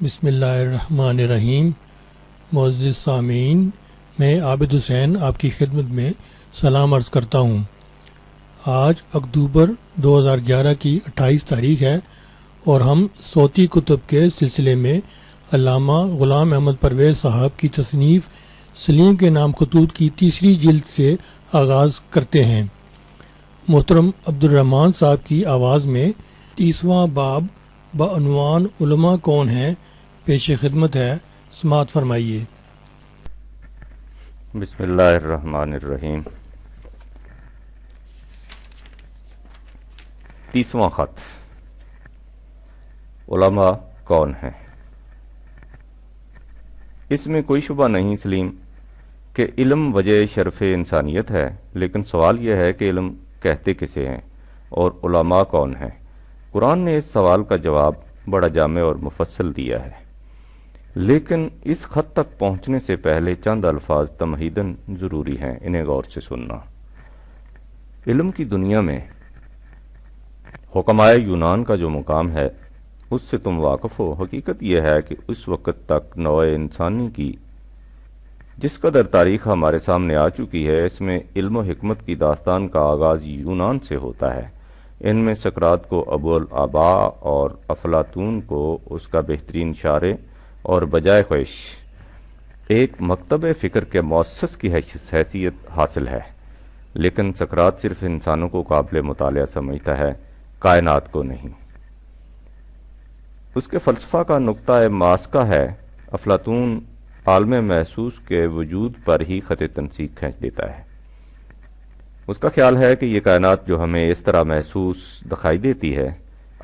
بسم اللہ الرحمن الرحیم۔ معزز سامعین، میں عابد حسین آپ کی خدمت میں سلام عرض کرتا ہوں۔ آج اکتوبر 2011 کی 28 تاریخ ہے اور ہم صوتی کتب کے سلسلے میں علامہ غلام احمد پرویز صاحب کی تصنیف سلیم کے نام خطوط کی تیسری جلد سے آغاز کرتے ہیں۔ محترم عبدالرحمن صاحب کی آواز میں 30واں باب بعنوان علماء کون ہیں پیش خدمت ہے، سماعت فرمائیے۔ بسم اللہ الرحمن الرحیم۔ 30واں خط، علماء کون ہیں؟ اس میں کوئی شبہ نہیں سلیم کہ علم وجہ شرف انسانیت ہے، لیکن سوال یہ ہے کہ علم کہتے کسے ہیں اور علماء کون ہیں؟ قرآن نے اس سوال کا جواب بڑا جامع اور مفصل دیا ہے، لیکن اس خط تک پہنچنے سے پہلے چند الفاظ تمہیداً ضروری ہیں، انہیں غور سے سننا۔ علم کی دنیا میں حکمائے یونان کا جو مقام ہے اس سے تم واقف ہو۔ حقیقت یہ ہے کہ اس وقت تک نوع انسانی کی جس قدر تاریخ ہمارے سامنے آ چکی ہے، اس میں علم و حکمت کی داستان کا آغاز یونان سے ہوتا ہے۔ ان میں سقراط کو ابو الآباء اور افلاطون کو اس کا بہترین شارح اور بجائے خواہش ایک مکتب فکر کے مؤسس کی حیثیت حاصل ہے، لیکن سقراط صرف انسانوں کو قابل مطالعہ سمجھتا ہے، کائنات کو نہیں۔ اس کے فلسفہ کا نقطہ ماسکہ ہے، افلاطون عالم محسوس کے وجود پر ہی خط تنسیق کھینچ دیتا ہے۔ اس کا خیال ہے کہ یہ کائنات جو ہمیں اس طرح محسوس دکھائی دیتی ہے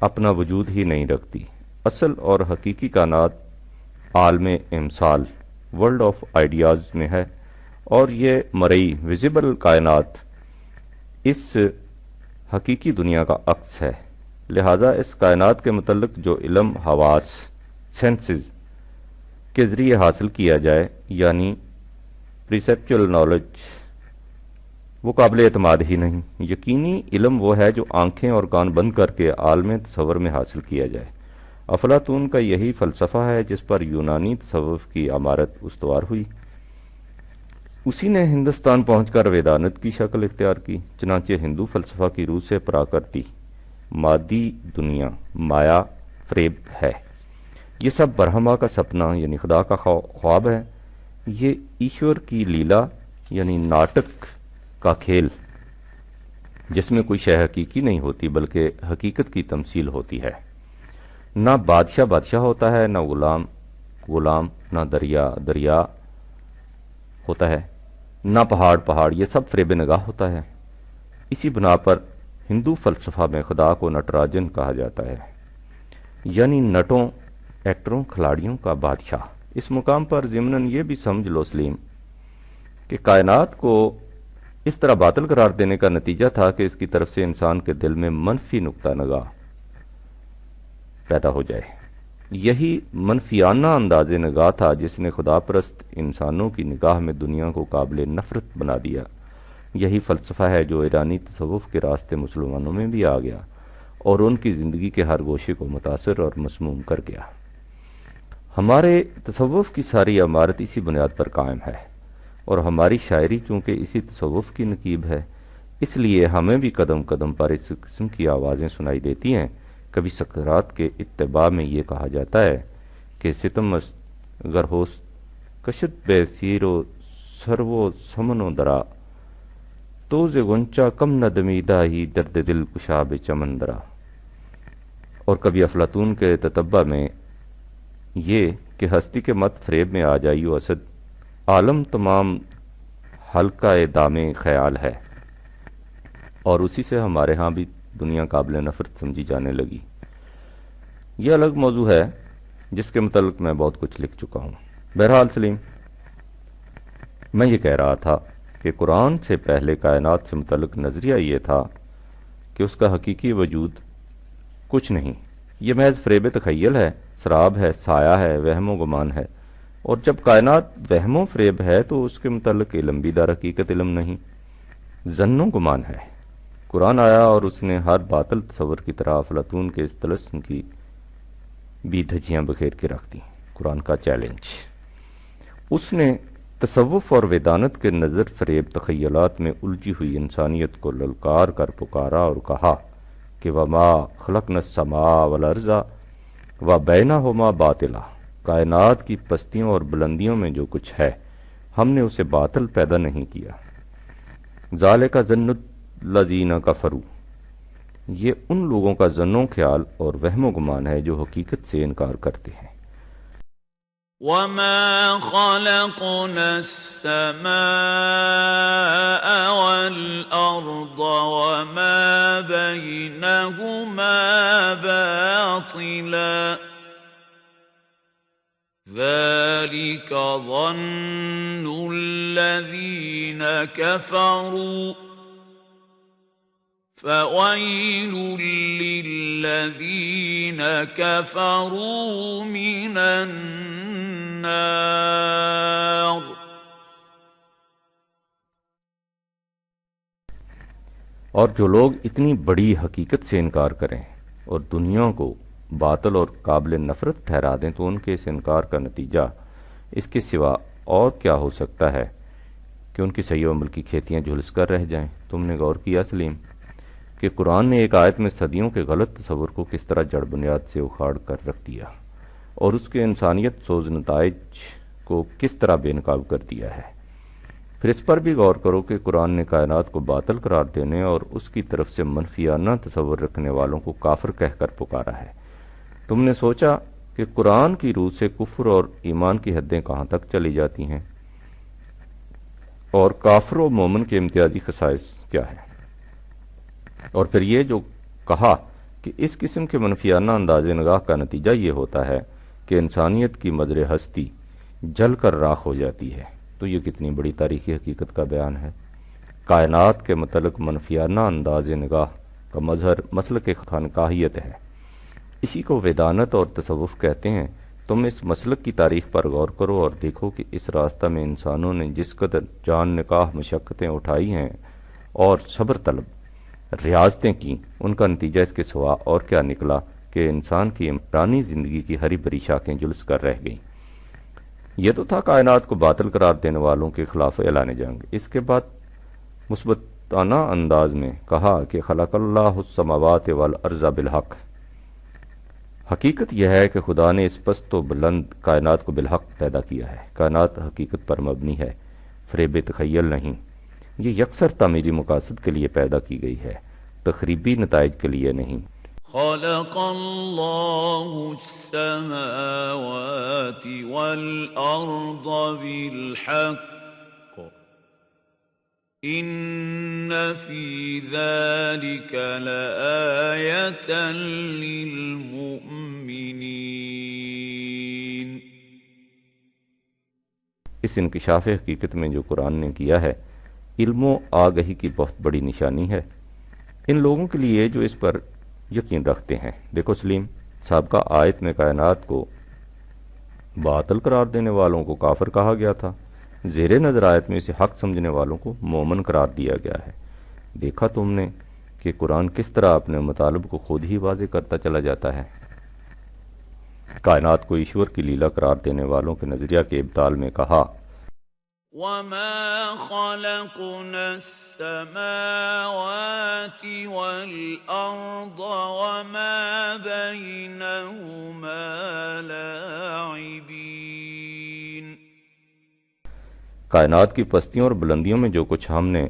اپنا وجود ہی نہیں رکھتی۔ اصل اور حقیقی کائنات عالم امثال، ورلڈ آف آئیڈیاز میں ہے، اور یہ مرئی ویزیبل کائنات اس حقیقی دنیا کا عکس ہے۔ لہذا اس کائنات کے متعلق جو علم حواس سینسز کے ذریعے حاصل کیا جائے، یعنی پرسیپچول نالج، وہ قابل اعتماد ہی نہیں۔ یقینی علم وہ ہے جو آنکھیں اور کان بند کر کے عالم تصور میں حاصل کیا جائے۔ افلاطون کا یہی فلسفہ ہے جس پر یونانی تصوف کی عمارت استوار ہوئی۔ اسی نے ہندوستان پہنچ کر ویدانت کی شکل اختیار کی۔ چنانچہ ہندو فلسفہ کی روح سے پراکرتی مادی دنیا مایا فریب ہے۔ یہ سب برہما کا سپنا یعنی خدا کا خواب ہے۔ یہ ایشور کی لیلا یعنی ناٹک کا کھیل، جس میں کوئی شے حقیقی نہیں ہوتی بلکہ حقیقت کی تمثیل ہوتی ہے۔ نہ بادشاہ بادشاہ ہوتا ہے، نہ غلام غلام، نہ دریا دریا ہوتا ہے، نہ پہاڑ پہاڑ، یہ سب فریب نگاہ ہوتا ہے۔ اسی بنا پر ہندو فلسفہ میں خدا کو نٹراجن کہا جاتا ہے، یعنی نٹوں، ایکٹروں، کھلاڑیوں کا بادشاہ۔ اس مقام پر ضمناً یہ بھی سمجھ لو سلیم کہ کائنات کو اس طرح باطل قرار دینے کا نتیجہ تھا کہ اس کی طرف سے انسان کے دل میں منفی نقطہ نگاہ پیدا ہو جائے۔ یہی منفیانہ انداز نگاہ تھا جس نے خدا پرست انسانوں کی نگاہ میں دنیا کو قابل نفرت بنا دیا۔ یہی فلسفہ ہے جو ایرانی تصوف کے راستے مسلمانوں میں بھی آ گیا اور ان کی زندگی کے ہر گوشے کو متاثر اور مسموم کر گیا۔ ہمارے تصوف کی ساری عمارت اسی بنیاد پر قائم ہے، اور ہماری شاعری چونکہ اسی تصوف کی نقیب ہے، اس لیے ہمیں بھی قدم قدم پر اس قسم کی آوازیں سنائی دیتی ہیں۔ کبھی سقراط کے اتباع میں یہ کہا جاتا ہے کہ ستم است گر ہوست کشت بے سیر و سرو و سمن و درا، تو ز غنچہ کم ندمیدہ ہی درد دل کشاب چمن درا۔ اور کبھی افلاطون کے تتبع میں یہ کہ ہستی کے مت فریب میں آ جائیو اسد، عالم تمام حلقہ دام خیال ہے، اور اسی سے ہمارے ہاں بھی دنیا قابل نفرت سمجھی جانے لگی۔ یہ الگ موضوع ہے جس کے متعلق میں بہت کچھ لکھ چکا ہوں۔ بہرحال سلیم، میں یہ کہہ رہا تھا کہ قرآن سے پہلے کائنات سے متعلق نظریہ یہ تھا کہ اس کا حقیقی وجود کچھ نہیں، یہ محض فریب تخیل ہے، سراب ہے، سایہ ہے، وہم و گمان ہے۔ اور جب کائنات وہم و فریب ہے تو اس کے متعلق علم بھی در حقیقت علم نہیں، ظن و گمان ہے۔ قرآن آیا اور اس نے ہر باطل تصور کی طرح افلاطون کے اس طلسم کی بھی دھجیاں بکھیر کے رکھ دیں۔ قرآن کا چیلنج۔ اس نے تصوف اور ویدانت کے نظر فریب تخیلات میں الجھی ہوئی انسانیت کو للکار کر پکارا اور کہا کہ وما خلقنا السماء والارض وبینہما باطلا، کائنات کی پستیوں اور بلندیوں میں جو کچھ ہے ہم نے اسے باطل پیدا نہیں کیا۔ ذالک ظن الذین کفروا، یہ ان لوگوں کا ظن و خیال اور وہم و گمان ہے جو حقیقت سے انکار کرتے ہیں۔ وَمَا خَلَقْنَا السَّمَاءَ وَالْأَرْضَ وَمَا بَيْنَهُمَا بَاطِلًا ذَلِكَ ظَنُّ الَّذِينَ كَفَرُوا فَوَيْلٌ لِّلَّذِينَ كَفَرُوا مِنَ النَّارِ۔ اور جو لوگ اتنی بڑی حقیقت سے انکار کریں اور دنیا کو باطل اور قابل نفرت ٹھہرا دیں تو ان کے اس انکار کا نتیجہ اس کے سوا اور کیا ہو سکتا ہے کہ ان کی صحیح عمل کی کھیتیاں جھلس کر رہ جائیں۔ تم نے غور کیا سلیم کہ قرآن نے ایک آیت میں صدیوں کے غلط تصور کو کس طرح جڑ بنیاد سے اکھاڑ کر رکھ دیا اور اس کے انسانیت سوز نتائج کو کس طرح بے نقاب کر دیا ہے۔ پھر اس پر بھی غور کرو کہ قرآن نے کائنات کو باطل قرار دینے اور اس کی طرف سے منفیانہ تصور رکھنے والوں کو کافر کہہ کر پکارا ہے۔ تم نے سوچا کہ قرآن کی روح سے کفر اور ایمان کی حدیں کہاں تک چلی جاتی ہیں اور کافر و مومن کے امتیازی خصائص کیا ہے؟ اور پھر یہ جو کہا کہ اس قسم کے منفیانہ انداز نگاہ کا نتیجہ یہ ہوتا ہے کہ انسانیت کی مدر ہستی جل کر راکھ ہو جاتی ہے، تو یہ کتنی بڑی تاریخی حقیقت کا بیان ہے۔ کائنات کے متعلق منفیانہ انداز نگاہ کا مظہر مسلک خانقاہیت ہے۔ اسی کو ویدانت اور تصوف کہتے ہیں۔ تم اس مسلک کی تاریخ پر غور کرو اور دیکھو کہ اس راستہ میں انسانوں نے جس قدر جان نکاح مشقتیں اٹھائی ہیں اور صبر طلب ریاضتیں کی، ان کا نتیجہ اس کے سوا اور کیا نکلا کہ انسان کی عمرانی زندگی کی ہری بھری شاخیں جلس کر رہ گئیں۔ یہ تو تھا کائنات کو باطل قرار دینے والوں کے خلاف اعلان جنگ۔ اس کے بعد مثبتانہ انداز میں کہا کہ خلق اللہ السماوات والارض بالحق، حقیقت یہ ہے کہ خدا نے اس پست و بلند کائنات کو بالحق پیدا کیا ہے۔ کائنات حقیقت پر مبنی ہے، فریب تخیل نہیں۔ یہ یکسر تعمیری مقاصد کے لیے پیدا کی گئی ہے، تخریبی نتائج کے لیے نہیں۔ خلق اللہ السماوات والارض بالحق ان فی ذلک لآیۃ للمؤمنین۔ اس انکشاف حقیقت میں جو قرآن نے کیا ہے علم و آگہی کی بہت بڑی نشانی ہے ان لوگوں کے لیے جو اس پر یقین رکھتے ہیں۔ دیکھو سلیم، سابقہ آیت میں کائنات کو باطل قرار دینے والوں کو کافر کہا گیا تھا، زیر نظر آیت میں اسے حق سمجھنے والوں کو مومن قرار دیا گیا ہے۔ دیکھا تم نے کہ قرآن کس طرح اپنے مطالب کو خود ہی واضح کرتا چلا جاتا ہے۔ کائنات کو ایشور کی لیلا قرار دینے والوں کے نظریہ کے ابطال میں کہا وَمَا خَلَقْنَا السَّمَاوَاتِ وَالْأَرْضَ وَمَا بَيْنَهُمَا لَاعِبِينَ۔ کائنات کی پستیوں اور بلندیوں میں جو کچھ ہم نے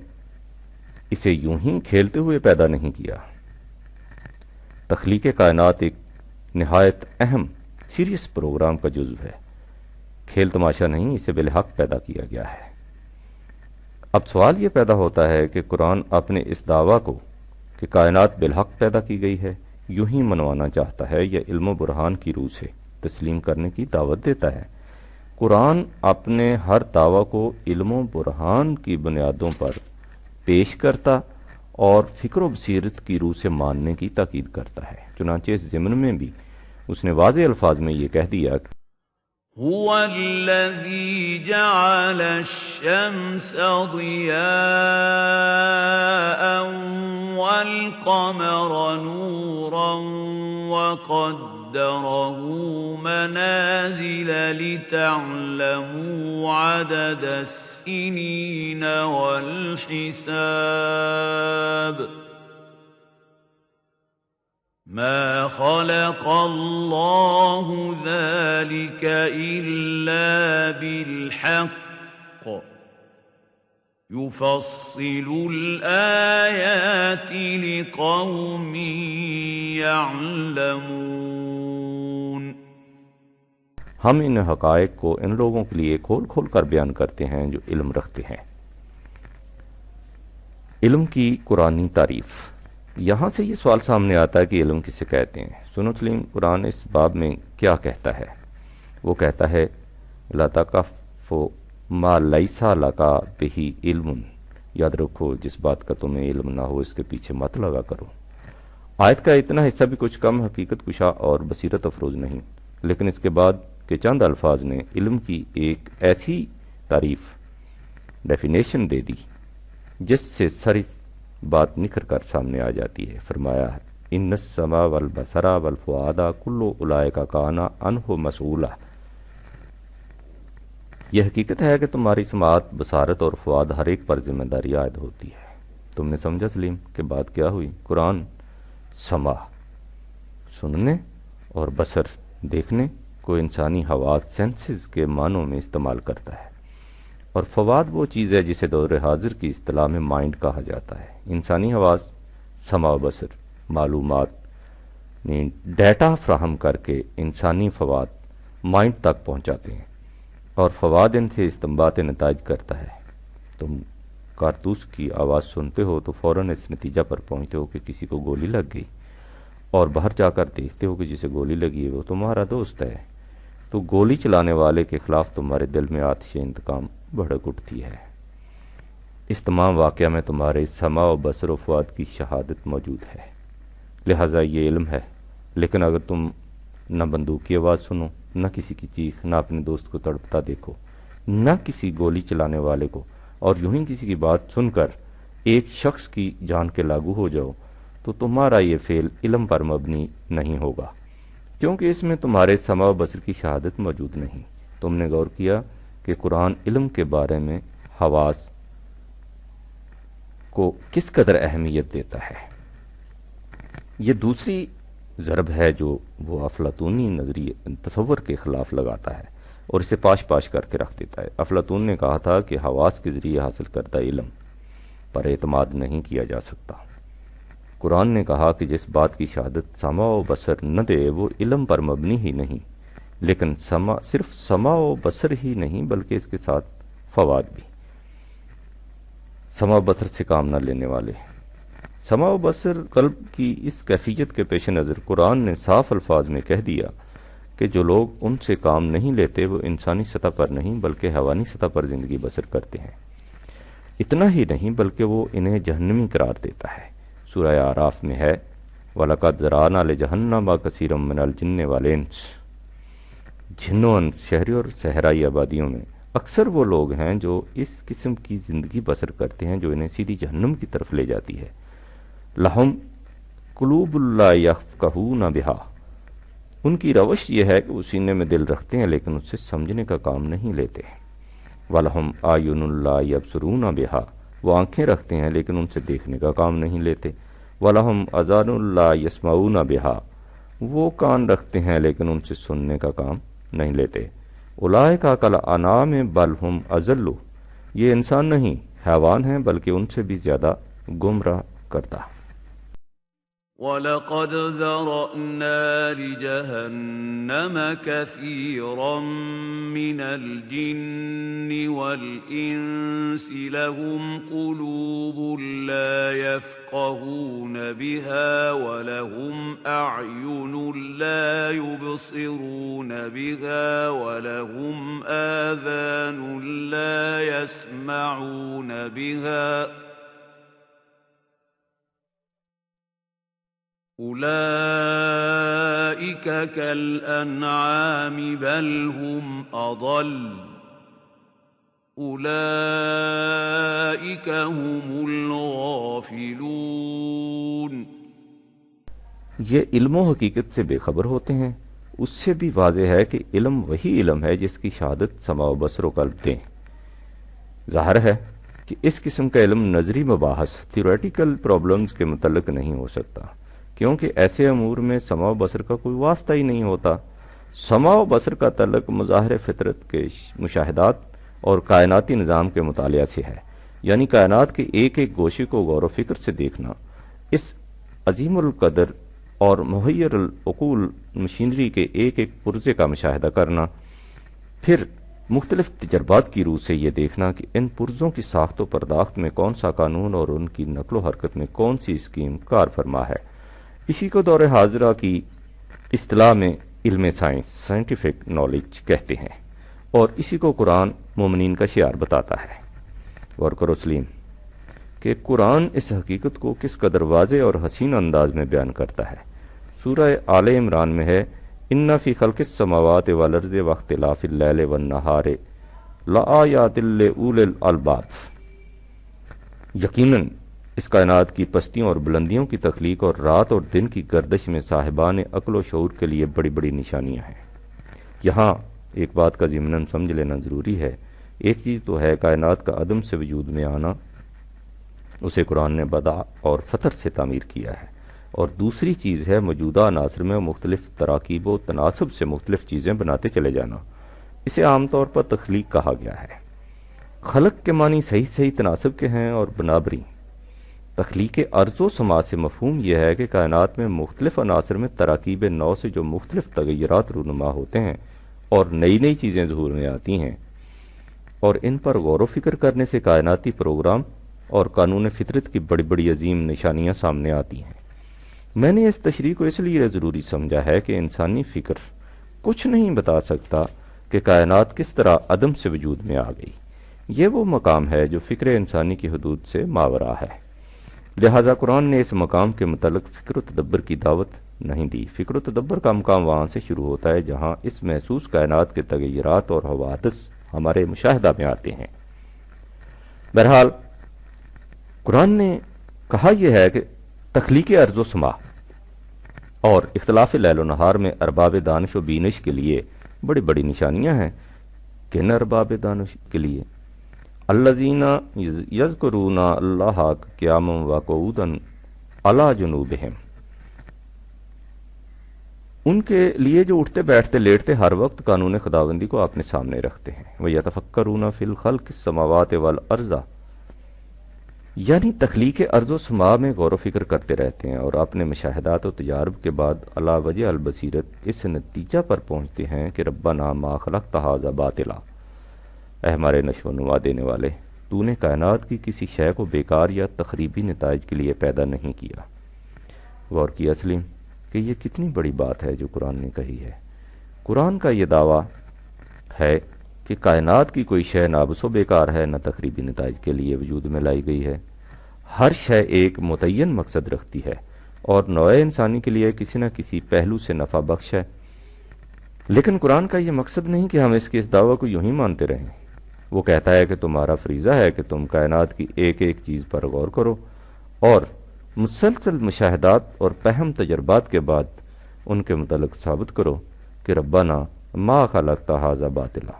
اسے یوں ہی کھیلتے ہوئے پیدا نہیں کیا۔ تخلیق کائنات ایک نہایت اہم سیریس پروگرام کا جزو ہے، کھیل تماشا نہیں، اسے بالحق پیدا کیا گیا ہے۔ اب سوال یہ پیدا ہوتا ہے کہ قرآن اپنے اس دعویٰ کو کہ کائنات بالحق پیدا کی گئی ہے یوں ہی منوانا چاہتا ہے یا علم و برہان کی روح سے تسلیم کرنے کی دعوت دیتا ہے؟ قرآن اپنے ہر دعویٰ کو علم و برہان کی بنیادوں پر پیش کرتا اور فکر و بصیرت کی روح سے ماننے کی تاکید کرتا ہے۔ چنانچہ اس ضمن میں بھی اس نے واضح الفاظ میں یہ کہہ دیا کہ هو الذي جعل الشمس ضياء والقمر نورا وقدره وقدره منازل لتعلموا عدد السنين والحساب ما خلق الله ذلك إلا بالحق يفصل الآيات لقوم يعلمون۔ ہم ان حقائق کو ان لوگوں کے لیے کھول کھول کر بیان کرتے ہیں جو علم رکھتے ہیں۔ علم کی قرآنی تعریف۔ یہاں سے یہ سوال سامنے آتا ہے کہ علم کسے کہتے ہیں۔ سنو سلیم، قرآن اس باب میں کیا کہتا ہے؟ وہ کہتا ہے لا تقف ما لیس لک بہ علم، یاد رکھو جس بات کا تمہیں علم نہ ہو اس کے پیچھے مت لگا کرو۔ آیت کا اتنا حصہ بھی کچھ کم حقیقت کشا اور بصیرت افروز نہیں، لیکن اس کے بعد کے چند الفاظ نے علم کی ایک ایسی تعریف ڈیفینیشن دے دی جس سے ساری بات نکھر کر سامنے آ جاتی ہے۔ فرمایا ان السمع والبصر والفؤاد کل اولئک کان عنہ مسئولا، یہ حقیقت ہے کہ تمہاری سماعت، بصارت اور فؤاد ہر ایک پر ذمہ داری عائد ہوتی ہے۔ تم نے سمجھا سلیم کہ بات کیا ہوئی؟ قرآن سمع سننے اور بصر دیکھنے کو انسانی حواس سینسز کے معنوں میں استعمال کرتا ہے، اور فواد وہ چیز ہے جسے دور حاضر کی اصطلاح میں مائنڈ کہا جاتا ہے۔ انسانی حواس سمع و بصر معلومات ڈیٹا فراہم کر کے انسانی فواد مائنڈ تک پہنچاتے ہیں، اور فواد ان سے استنباط نتائج کرتا ہے۔ تم کارتوس کی آواز سنتے ہو تو فوراً اس نتیجہ پر پہنچتے ہو کہ کسی کو گولی لگ گئی، اور باہر جا کر دیکھتے ہو کہ جسے گولی لگی ہے وہ تمہارا دوست ہے، تو گولی چلانے والے کے خلاف تمہارے دل میں آتش انتقام بھڑک اٹھتی ہے۔ اس تمام واقعہ میں تمہارے سمع و بصر و فؤاد کی شہادت موجود ہے، لہٰذا یہ علم ہے۔ لیکن اگر تم نہ بندوق کی آواز سنو، نہ کسی کی چیخ، نہ اپنے دوست کو تڑپتا دیکھو، نہ کسی گولی چلانے والے کو، اور یوں ہی کسی کی بات سن کر ایک شخص کی جان کے لاگو ہو جاؤ، تو تمہارا یہ فعل علم پر مبنی نہیں ہوگا، کیونکہ اس میں تمہارے سمع و بصر کی شہادت موجود نہیں۔ تم نے غور کیا کہ قرآن علم کے بارے میں حواس کو کس قدر اہمیت دیتا ہے؟ یہ دوسری ضرب ہے جو وہ افلاطونی نظریے تصور کے خلاف لگاتا ہے اور اسے پاش پاش کر کے رکھ دیتا ہے۔ افلاطون نے کہا تھا کہ حواس کے ذریعے حاصل کردہ علم پر اعتماد نہیں کیا جا سکتا۔ قرآن نے کہا کہ جس بات کی شہادت سمع و بصر نہ دے وہ علم پر مبنی ہی نہیں، لیکن صرف سمع و بصر ہی نہیں بلکہ اس کے ساتھ فواد بھی، سمع و بصر سے کام نہ لینے والے۔ سمع و بصر قلب کی اس کیفیت کے پیش نظر قرآن نے صاف الفاظ میں کہہ دیا کہ جو لوگ ان سے کام نہیں لیتے وہ انسانی سطح پر نہیں بلکہ حیوانی سطح پر زندگی بسر کرتے ہیں۔ اتنا ہی نہیں بلکہ وہ انہیں جہنمی قرار دیتا ہے۔ سورہ اعراف میں ہے وَلَقَدْ ذَرَأْنَا لِجَهَنَّمَ كَثِيرًا مِنَ الْجِنِّ وَالْإِنسِ، جنوں اور شہری اور صحرائی آبادیوں میں اکثر وہ لوگ ہیں جو اس قسم کی زندگی بسر کرتے ہیں جو انہیں سیدھی جہنم کی طرف لے جاتی ہے۔ لَهُمْ قُلُوبٌ لَا يَفْقَهُونَ بِهَا، ان کی روش یہ ہے کہ وہ سینے میں دل رکھتے ہیں لیکن اس سے سمجھنے کا کام نہیں لیتے۔ وَلَهُمْ أَعْيُنٌ لَا يَبْصِرُونَ بِهَا، وہ آنکھیں رکھتے ہیں لیکن ان سے دیکھنے کا کام نہیں لیتے۔ وَلَهُمْ آذَانٌ لَا يَسْمَعُونَ بِهَا، وہ کان رکھتے ہیں لیکن ان سے سننے کا کام نہیں لیتے۔ أُولَئِكَ كَالْأَنْعَامِ بَلْ هُمْ أَضَلُّ، یہ انسان نہیں حیوان ہیں بلکہ ان سے بھی زیادہ گمراہ کرتا۔ وَلَقَدْ ذَرَأْنَا لِجَهَنَّمَ كَثِيرًا مِنَ الْجِنِّ وَالْإِنسِ لَهُمْ قُلُوبٌ لَا يَفْقَهُونَ بِهَا وَلَهُمْ أَعْيُنٌ لَا يُبْصِرُونَ بِهَا وَلَهُمْ آذَانٌ لَا يَسْمَعُونَ بِهَا أُولَئِكَ كَالْأَنْعَامِ بَلْ هُمْ أَضَلُّ أُولَئِكَ هُمُ الْغَافِلُونَ۔ یہ علم و حقیقت سے بے خبر ہوتے ہیں، اس سے بھی واضح ہے کہ علم وہی علم ہے جس کی شہادت سماع و بصر و قلب دیں۔ ظاہر ہے کہ اس قسم کا علم نظری مباحث تھیوریٹیکل پرابلمز کے متعلق نہیں ہو سکتا، کیونکہ ایسے امور میں سماع و بصر کا کوئی واسطہ ہی نہیں ہوتا۔ سماع و بصر کا تعلق مظاہر فطرت کے مشاہدات اور کائناتی نظام کے مطالعہ سے ہے، یعنی کائنات کے ایک ایک گوشے کو غور و فکر سے دیکھنا، اس عظیم القدر اور محیر العقول مشینری کے ایک ایک پرزے کا مشاہدہ کرنا، پھر مختلف تجربات کی روح سے یہ دیکھنا کہ ان پرزوں کی ساخت و پرداخت میں کون سا قانون اور ان کی نقل و حرکت میں کون سی اسکیم کار فرما ہے۔ اسی کو دور حاضرہ کی اصطلاح میں علم سائنس، سائنٹیفک نالج کہتے ہیں، اور اسی کو قرآن مومنین کا شعار بتاتا ہے۔ غور کرو سلیم کہ قرآن اس حقیقت کو کس قدر واضح اور حسین انداز میں بیان کرتا ہے۔ سورہ آل عمران میں ہے، ان فی خلق السماوات والارض واختلاف اللیل والنہار لآیات لأولی الالباب، یقیناً اس کائنات کی پستیوں اور بلندیوں کی تخلیق اور رات اور دن کی گردش میں صاحبان عقل و شعور کے لیے بڑی بڑی نشانیاں ہیں۔ یہاں ایک بات کا ضمناً سمجھ لینا ضروری ہے۔ ایک چیز تو ہے کائنات کا عدم سے وجود میں آنا، اسے قرآن نے بدا اور فطر سے تعمیر کیا ہے، اور دوسری چیز ہے موجودہ عناصر میں مختلف تراکیب و تناسب سے مختلف چیزیں بناتے چلے جانا۔ اسے عام طور پر تخلیق کہا گیا ہے۔ خلق کے معنی صحیح صحیح تناسب کے ہیں اور برابری۔ تخلیق ارض و سما سے مفہوم یہ ہے کہ کائنات میں مختلف عناصر میں تراکیب نو سے جو مختلف تغیرات رونما ہوتے ہیں اور نئی نئی چیزیں ظہور میں آتی ہیں، اور ان پر غور و فکر کرنے سے کائناتی پروگرام اور قانون فطرت کی بڑی بڑی عظیم نشانیاں سامنے آتی ہیں۔ میں نے اس تشریح کو اس لیے ضروری سمجھا ہے کہ انسانی فکر کچھ نہیں بتا سکتا کہ کائنات کس طرح عدم سے وجود میں آ گئی۔ یہ وہ مقام ہے جو فکر انسانی کی حدود سے ماورا ہے، لہذا قرآن نے اس مقام کے متعلق فکر و تدبر کی دعوت نہیں دی۔ فکر و تدبر کا مقام وہاں سے شروع ہوتا ہے جہاں اس محسوس کائنات کے تغیرات اور حوادث ہمارے مشاہدہ میں آتے ہیں۔ بہرحال قرآن نے کہا یہ ہے کہ تخلیق ارض و سما اور اختلاف لیل و نہار میں ارباب دانش و بینش کے لیے بڑی بڑی نشانیاں ہیں۔ کن ارباب دانش کے لیے؟ الذین یذکرون اللہ قیاما وقعودا علی جنوبہم، ان کے لیے جو اٹھتے بیٹھتے لیٹتے ہر وقت قانون خداوندی کو اپنے سامنے رکھتے ہیں۔ وَيَتَفَكَّرُونَ فِي الْخَلْقِ السَّمَاوَاتِ وَالْأَرْضِ، یعنی تخلیق ارض و سما میں غور و فکر کرتے رہتے ہیں اور اپنے مشاہدات و تجارب کے بعد علی وجہ البصیرت اس نتیجہ پر پہنچتے ہیں کہ ربنا ما خلقت ھذا باطلا، اے ہمارے نشو و نما دینے والے، تو نے کائنات کی کسی شے کو بیکار یا تخریبی نتائج کے لیے پیدا نہیں کیا۔ غور کیا سلیم کہ یہ کتنی بڑی بات ہے جو قرآن نے کہی ہے۔ قرآن کا یہ دعویٰ ہے کہ کائنات کی کوئی شے ناقص و بیکار ہے، نہ تخریبی نتائج کے لیے وجود میں لائی گئی ہے۔ ہر شے ایک متعین مقصد رکھتی ہے اور نوع انسانی کے لیے کسی نہ کسی پہلو سے نفع بخش ہے، لیکن قرآن کا یہ مقصد نہیں کہ ہم اس کے اس دعویٰ کو یوں ہی مانتے رہیں۔ وہ کہتا ہے کہ تمہارا فریضہ ہے کہ تم کائنات کی ایک ایک چیز پر غور کرو اور مسلسل مشاہدات اور پہم تجربات کے بعد ان کے متعلق ثابت کرو کہ ربنا ما خلقت ھذا باطلا۔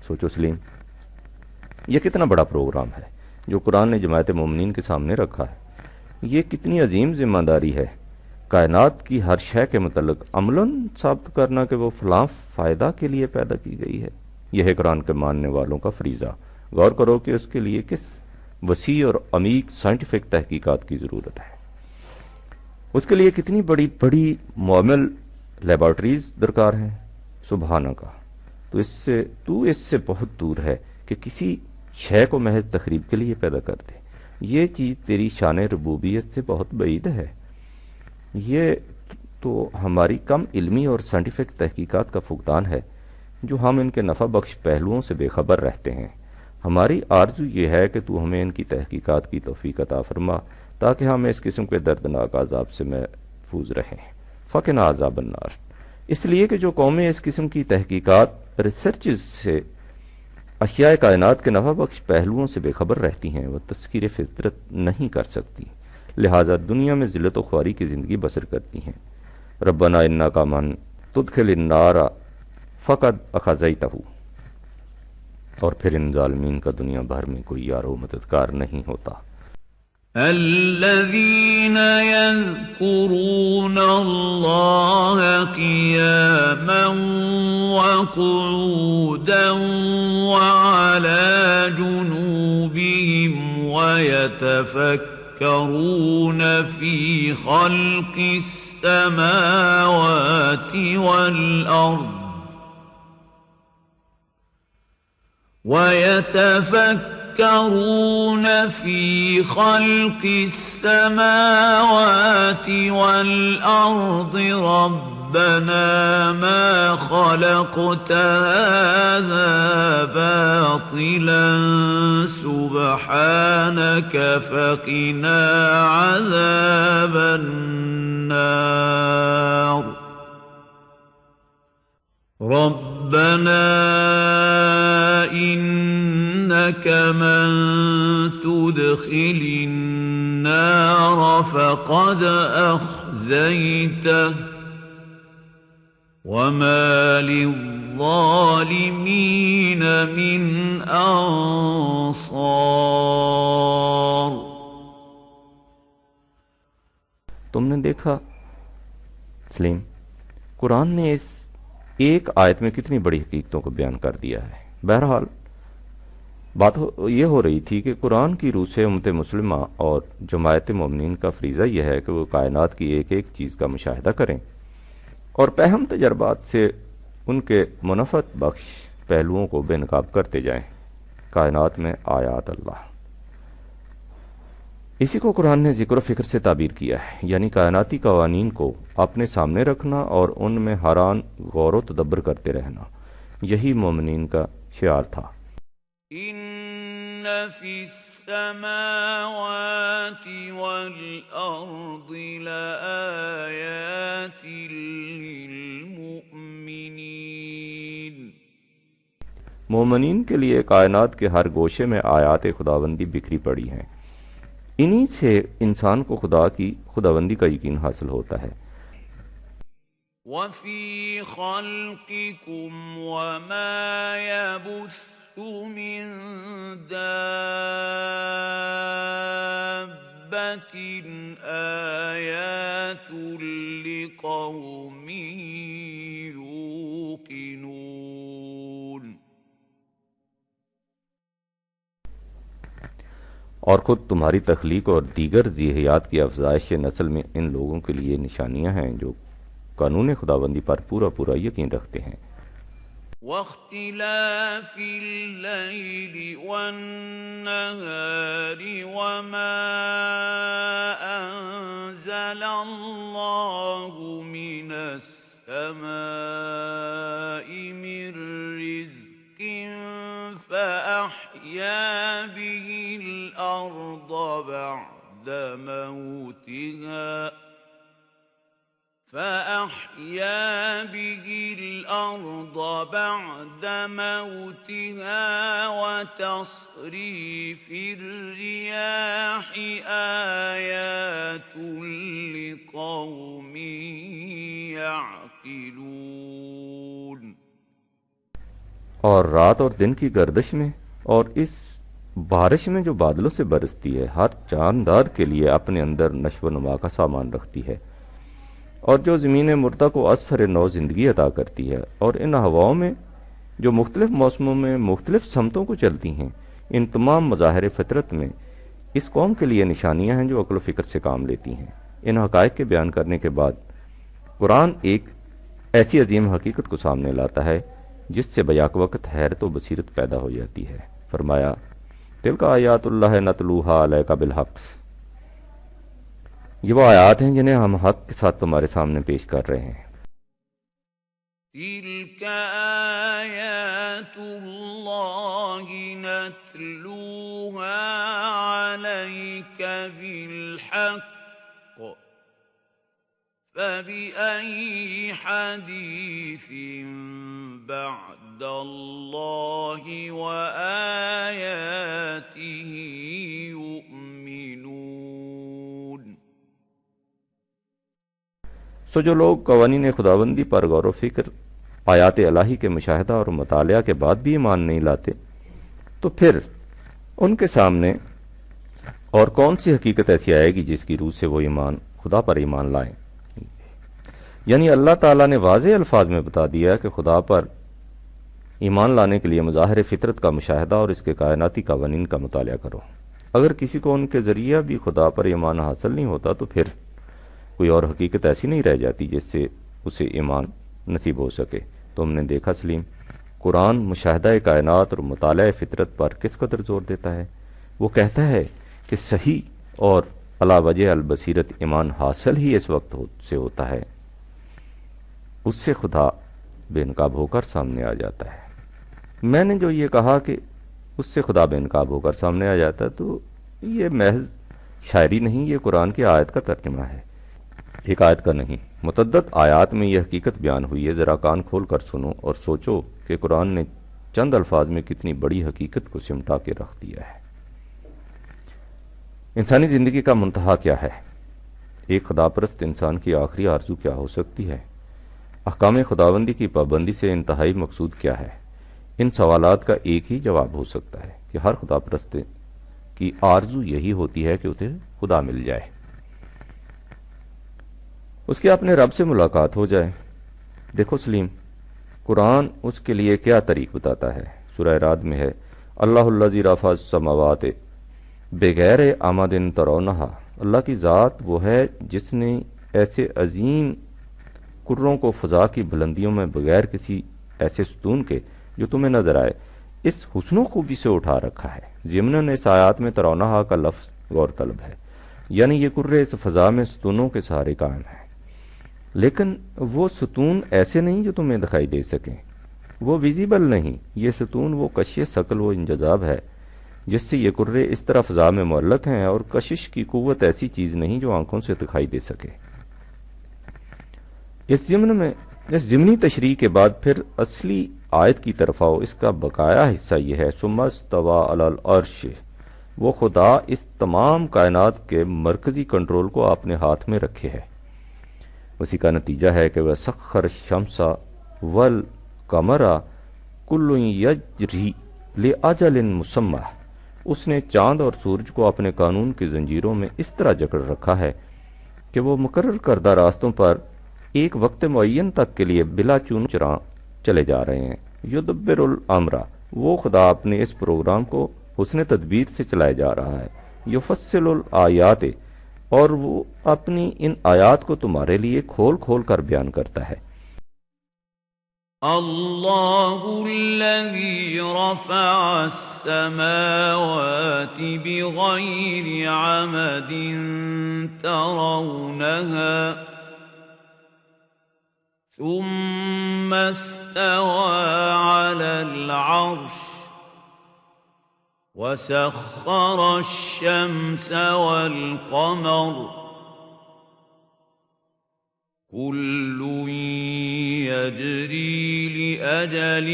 سوچو سلیم، یہ کتنا بڑا پروگرام ہے جو قرآن نے جماعت مومنین کے سامنے رکھا ہے۔ یہ کتنی عظیم ذمہ داری ہے کائنات کی ہر شے کے متعلق عملاً ثابت کرنا کہ وہ فلاں فائدہ کے لیے پیدا کی گئی ہے۔ یہ ہے قرآن کے ماننے والوں کا فریضہ۔ غور کرو کہ اس کے لیے کس وسیع اور عمیق سائنٹیفک تحقیقات کی ضرورت ہے، اس کے لیے کتنی بڑی بڑی معمل لیبارٹریز درکار ہیں۔ سبحانہ کا تو اس سے بہت دور ہے کہ کسی شے کو محض تخریب کے لیے پیدا کر دے۔ یہ چیز تیری شان ربوبیت سے بہت بعید ہے۔ یہ تو ہماری کم علمی اور سائنٹیفک تحقیقات کا فقدان ہے جو ہم ان کے نفع بخش پہلوؤں سے بے خبر رہتے ہیں۔ ہماری آرزو یہ ہے کہ تو ہمیں ان کی تحقیقات کی توفیق عطا فرما تاکہ ہم اس قسم کے دردناک عذاب سے محفوظ رہیں۔ فقنا عذاب النار۔ اس لیے کہ جو قومیں اس قسم کی تحقیقات ریسرچز سے اشیاء کائنات کے نفع بخش پہلوؤں سے بے خبر رہتی ہیں، وہ تذکیر فطرت نہیں کر سکتی، لہٰذا دنیا میں ذلت و خواری کی زندگی بسر کرتی ہیں۔ ربنا انک من تدخل النار فقد اخزیتہ، اور پھر ان ظالمین کا دنیا بھر میں کوئی یار و مددگار نہیں ہوتا۔ الذين يذكرون الله قياما وقعودا وعلى جنوبهم ويتفكرون في خلق السماوات والأرض ويتفكرون في خلق السماوات والأرض ربنا ما خلقت هذا باطلا سبحانك فقنا عذاب النار ربنا إنك من تدخل النار فقد أخزيته وما للظالمين من أنصار۔ تم نے دیکھا سلیم، قرآن نے اس ایک آیت میں کتنی بڑی حقیقتوں کو بیان کر دیا ہے۔ بہرحال بات یہ ہو رہی تھی کہ قرآن کی روح سے امت مسلمہ اور جماعت مومنین کا فریضہ یہ ہے کہ وہ کائنات کی ایک ایک چیز کا مشاہدہ کریں اور پہم تجربات سے ان کے منفعت بخش پہلوؤں کو بے نقاب کرتے جائیں۔ کائنات میں آیات اللہ، اسی کو قرآن نے ذکر و فکر سے تعبیر کیا ہے، یعنی کائناتی قوانین کو اپنے سامنے رکھنا اور ان میں حیران غور و تدبر کرتے رہنا، یہی مومنین کا شعار تھا۔ ان فی السماوات والارض لآیات للمؤمنین، مومنین کے لیے کائنات کے ہر گوشے میں آیات خداوندی بکھری پڑی ہیں، انہی سے انسان کو خدا کی خداوندی کا یقین حاصل ہوتا ہے۔ وَفِي خَلْقِكُمْ وَمَا يَبُثُّ مِن دَابَّةٍ آيَاتٌ لِقَوْمٍ يُوقِنُونَ۔ اور خود تمہاری تخلیق اور دیگر ذی حیات کی افزائش نسل میں ان لوگوں کے لیے نشانیاں ہیں جو قانون خداوندی پر پورا پورا یقین رکھتے ہیں۔ واختلاف الليل والنهار وما أنزل الله من السماء من رزق فأحيا به الأرض بعد موتها وتصريف الرياح آيات لقوم يعقلون۔ اور رات اور دن کی گردش میں اور اس بارش میں جو بادلوں سے برستی ہے، ہر جاندار کے لیے اپنے اندر نشو و نما کا سامان رکھتی ہے، اور جو زمین مردہ کو اثر نو زندگی عطا کرتی ہے، اور ان ہواؤں میں جو مختلف موسموں میں مختلف سمتوں کو چلتی ہیں، ان تمام مظاہر فطرت میں اس قوم کے لیے نشانیاں ہیں جو عقل و فکر سے کام لیتی ہیں۔ ان حقائق کے بیان کرنے کے بعد قرآن ایک ایسی عظیم حقیقت کو سامنے لاتا ہے جس سے بیاک وقت حیرت و بصیرت پیدا ہو جاتی ہے۔ فرمایا تلک آیات اللہ نتلوہا علیک بالحق، یہ وہ آیات ہیں جنہیں ہم حق کے ساتھ تمہارے سامنے پیش کر رہے ہیں۔ تلك آیات اللہ نتلوہا علیک بالحق فبأي حديث بعد الله وآياته يؤمنون۔ سو جو لوگ قوانین خداوندی پر غور و فکر، آیات الہی کے مشاہدہ اور مطالعہ کے بعد بھی ایمان نہیں لاتے، تو پھر ان کے سامنے اور کون سی حقیقت ایسی آئے گی جس کی روح سے وہ خدا پر ایمان لائیں؟ یعنی اللہ تعالیٰ نے واضح الفاظ میں بتا دیا کہ خدا پر ایمان لانے کے لیے مظاہر فطرت کا مشاہدہ اور اس کے کائناتی قوانین کا مطالعہ کرو۔ اگر کسی کو ان کے ذریعہ بھی خدا پر ایمان حاصل نہیں ہوتا تو پھر کوئی اور حقیقت ایسی نہیں رہ جاتی جس سے اسے ایمان نصیب ہو سکے۔ تو ہم نے دیکھا سلیم، قرآن مشاہدہ کائنات اور مطالعہ فطرت پر کس قدر زور دیتا ہے۔ وہ کہتا ہے کہ صحیح اور علی وجہ البصیرت ایمان حاصل ہی اس وقت سے ہوتا ہے، اس سے خدا بے نقاب ہو کر سامنے آ جاتا ہے۔ میں نے جو یہ کہا کہ اس سے خدا بے نقاب ہو کر سامنے آ جاتا ہے، تو یہ محض شاعری نہیں، یہ قرآن کی آیت کا ترجمہ ہے، ایک آیت کا نہیں۔ متعدد آیات میں یہ حقیقت بیان ہوئی ہے، ذرا کان کھول کر سنو اور سوچو کہ قرآن نے چند الفاظ میں کتنی بڑی حقیقت کو سمٹا کے رکھ دیا ہے۔ انسانی زندگی کا منتہا کیا ہے؟ ایک خدا پرست انسان کی آخری آرزو کیا ہو سکتی ہے؟ احکام خداوندی کی پابندی سے انتہائی مقصود کیا ہے؟ ان سوالات کا ایک ہی جواب ہو سکتا ہے کہ ہر خدا پرست کی آرزو یہی ہوتی ہے کہ اسے خدا مل جائے، اس کی اپنے رب سے ملاقات ہو جائے۔ دیکھو سلیم، قرآن اس کے لیے کیا طریق بتاتا ہے۔ سورہ رعد میں ہے، اللہ الذی رفع السماوات بغیر عمد ترونہا، اللہ کی ذات وہ ہے جس نے ایسے عظیم کروں کو فضا کی بلندیوں میں بغیر کسی ایسے ستون کے جو تمہیں نظر آئے اس حسن و خوبی سے اٹھا رکھا ہے۔ ضمناً اس آیات میں ترونہا کا لفظ غور طلب ہے، یعنی یہ کرے اس فضا میں ستونوں کے سہارے قائم ہیں، لیکن وہ ستون ایسے نہیں جو تمہیں دکھائی دے سکیں، وہ ویزیبل نہیں۔ یہ ستون وہ کشش ثقل و انجذاب ہے جس سے یہ کرے اس طرح فضا میں معلق ہیں، اور کشش کی قوت ایسی چیز نہیں جو آنکھوں سے دکھائی دے سکے۔ اس ضمنی تشریح کے بعد پھر اصلی آیت کی طرف آؤ۔ اس کا بقایا حصہ یہ ہے، ثم استویٰ علی العرش، وہ خدا اس تمام کائنات کے مرکزی کنٹرول کو اپنے ہاتھ میں رکھے ہے۔ اسی کا نتیجہ ہے کہ وہ سخر الشمس والقمر کل یجری لاجل مسمى، اس نے چاند اور سورج کو اپنے قانون کی زنجیروں میں اس طرح جکڑ رکھا ہے کہ وہ مقرر کردہ راستوں پر ایک وقت معین تک کے لیے بلا چون چراں چلے جا رہے ہیں۔ یدبر الامر، وہ خدا اپنے اس پروگرام کو حسن تدبیر سے چلائے جا رہا ہے۔ یفصل الآیات، اور وہ اپنی ان آیات کو تمہارے لیے کھول کھول کر بیان کرتا ہے۔ اللہ الذی رفع السماوات بغیر عمد ترونها ثم استوى على العرش وسخر الشمس والقمر كل يجري لأجل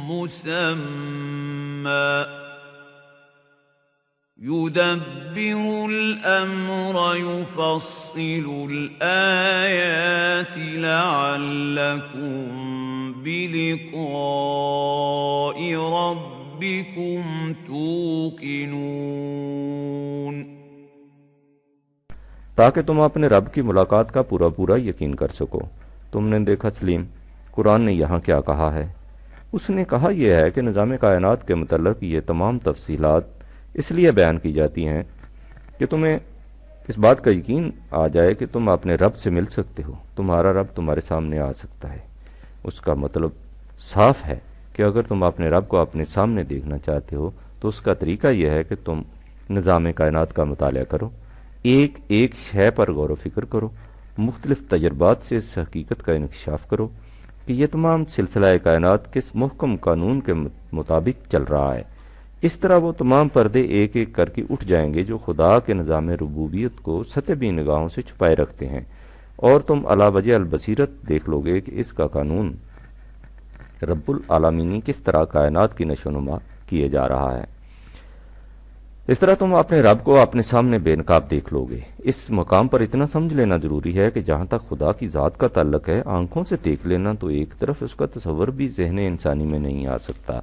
مسمى يدبر الأمر يفصل الآيات لعلكم بلقاء ربكم توقنون، تاکہ تم اپنے رب کی ملاقات کا پورا پورا یقین کر سکو۔ تم نے دیکھا سلیم، قرآن نے یہاں کیا کہا ہے؟ اس نے کہا یہ ہے کہ نظام کائنات کے متعلق یہ تمام تفصیلات اس لیے بیان کی جاتی ہیں کہ تمہیں اس بات کا یقین آ جائے کہ تم اپنے رب سے مل سکتے ہو، تمہارا رب تمہارے سامنے آ سکتا ہے۔ اس کا مطلب صاف ہے کہ اگر تم اپنے رب کو اپنے سامنے دیکھنا چاہتے ہو تو اس کا طریقہ یہ ہے کہ تم نظام کائنات کا مطالعہ کرو، ایک ایک شے پر غور و فکر کرو، مختلف تجربات سے اس حقیقت کا انکشاف کرو کہ یہ تمام سلسلہ کائنات کس محکم قانون کے مطابق چل رہا ہے۔ اس طرح وہ تمام پردے ایک ایک کر کے اٹھ جائیں گے جو خدا کے نظام ربوبیت کو سطحی نگاہوں سے چھپائے رکھتے ہیں، اور تم علی وجہ البصیرت دیکھ لو گے کہ اس کا قانون رب العالمین کس طرح کائنات کی نشو و نما کیے جا رہا ہے۔ اس طرح تم اپنے رب کو اپنے سامنے بے نقاب دیکھ لو گے۔ اس مقام پر اتنا سمجھ لینا ضروری ہے کہ جہاں تک خدا کی ذات کا تعلق ہے، آنکھوں سے دیکھ لینا تو ایک طرف، اس کا تصور بھی ذہن انسانی میں نہیں آ سکتا۔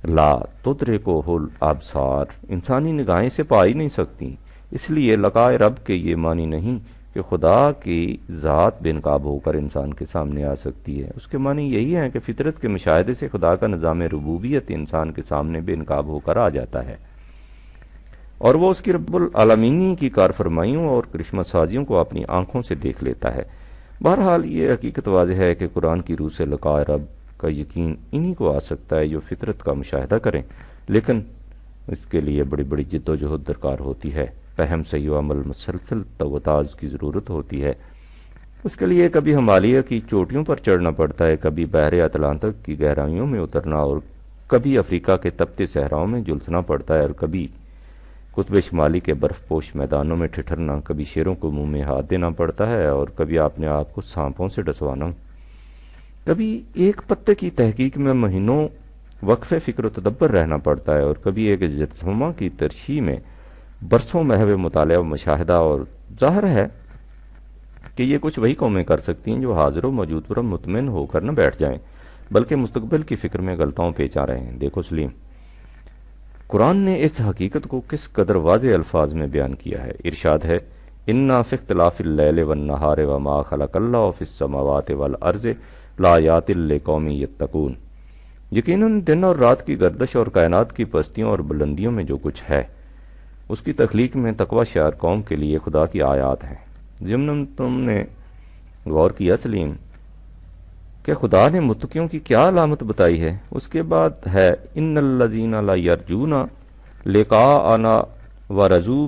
لا تدرکہ الابصار، انسانی نگاہیں سے پا ہی نہیں سکتی۔ اس لیے لقائے رب کے یہ معنی نہیں کہ خدا کی ذات بے نقاب ہو کر انسان کے سامنے آ سکتی ہے۔ اس کے معنی یہی ہے کہ فطرت کے مشاہدے سے خدا کا نظام ربوبیت انسان کے سامنے بے نقاب ہو کر آ جاتا ہے، اور وہ اس کی رب العالمینی کی کار فرمائیوں اور کرشمہ سازیوں کو اپنی آنکھوں سے دیکھ لیتا ہے۔ بہرحال یہ حقیقت واضح ہے کہ قرآن کی روح سے لقائے رب کا یقین انہی کو آ سکتا ہے جو فطرت کا مشاہدہ کریں، لیکن اس کے لیے بڑی بڑی جد و جہد درکار ہوتی ہے، فہم، صحیح و عمل، مسلسل توتاز کی ضرورت ہوتی ہے۔ اس کے لیے کبھی ہمالیہ کی چوٹیوں پر چڑھنا پڑتا ہے، کبھی بحر اطلانتک کی گہرائیوں میں اترنا، اور کبھی افریقہ کے تپتے صحراؤں میں جلسنا پڑتا ہے، اور کبھی قطب شمالی کے برف پوش میدانوں میں ٹھٹھرنا، کبھی شیروں کو منہ میں ہاتھ دینا پڑتا ہے، اور کبھی اپنے آپ کو سانپوں سے ڈسوانا، کبھی ایک پتے کی تحقیق میں مہینوں وقفے فکر و تدبر رہنا پڑتا ہے، اور کبھی ایک جرثومہ کی ترشیح میں برسوں محو مطالعہ و مشاہدہ۔ اور ظاہر ہے کہ یہ کچھ وہی قومیں کر سکتی ہیں جو حاضر و موجود پر مطمئن ہو کر نہ بیٹھ جائیں، بلکہ مستقبل کی فکر میں غلطاؤں پیچا رہے ہیں۔ دیکھو سلیم، قرآن نے اس حقیقت کو کس قدر واضح الفاظ میں بیان کیا ہے۔ ارشاد ہے، اِنَّا فِی اخْتِلَافِ اللَّیلِ وَالنَّہَارِ وَمَا خَلَقَ اللَّهُ فِی السَّمَاوَاتِ وَالْأَرْضِ لَآیَاتٍ لِقَوْمٍ یَتَّقُونَ، یقیناً دن اور رات کی گردش اور کائنات کی پستیوں اور بلندیوں میں جو کچھ ہے، اس کی تخلیق میں تقوی شعار قوم کے لیے خدا کی آیات ہیں۔ ضمن تم نے غور کیا سلیم کہ خدا نے متقیوں کی کیا علامت بتائی ہے؟ اس کے بعد ہے ان الذین لا یرجون لقاءنا ورضوا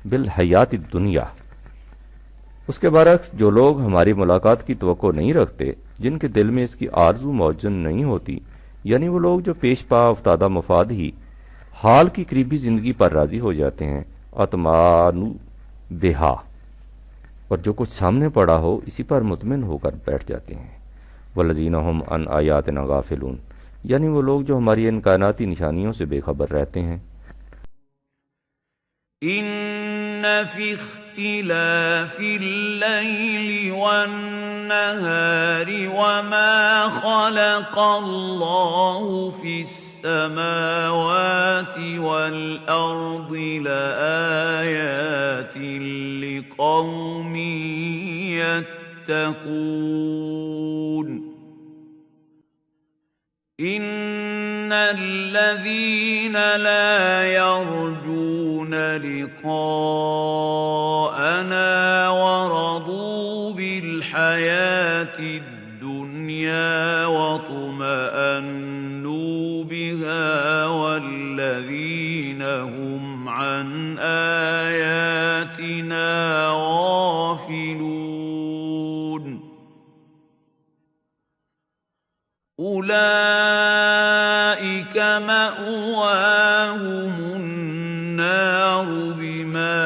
بالحیات الدنیا۔ اس کے برعکس جو لوگ ہماری ملاقات کی توقع نہیں رکھتے، جن کے دل میں اس کی آرزو موجود نہیں ہوتی، یعنی وہ لوگ جو پیش پا افتادہ مفاد ہی حال کی قریبی زندگی پر راضی ہو جاتے ہیں، اطمانو بہا، اور جو کچھ سامنے پڑا ہو اسی پر مطمئن ہو کر بیٹھ جاتے ہیں۔ والذین ھم عن آیاتنا غافلون، یعنی وہ لوگ جو ہماری ان کائناتی نشانیوں سے بے خبر رہتے ہیں۔ ان فی اختلاف اللیل والنہار وما خلق اللہ فی السماوات والارض لآیات لقوم یتقون ان الذین لا یرجون لقاءنا ورضوا بالحیاة الدنیا واطمأنوا بها والذین هم عن آیاتنا غافلون اولئک مأواهم النار بما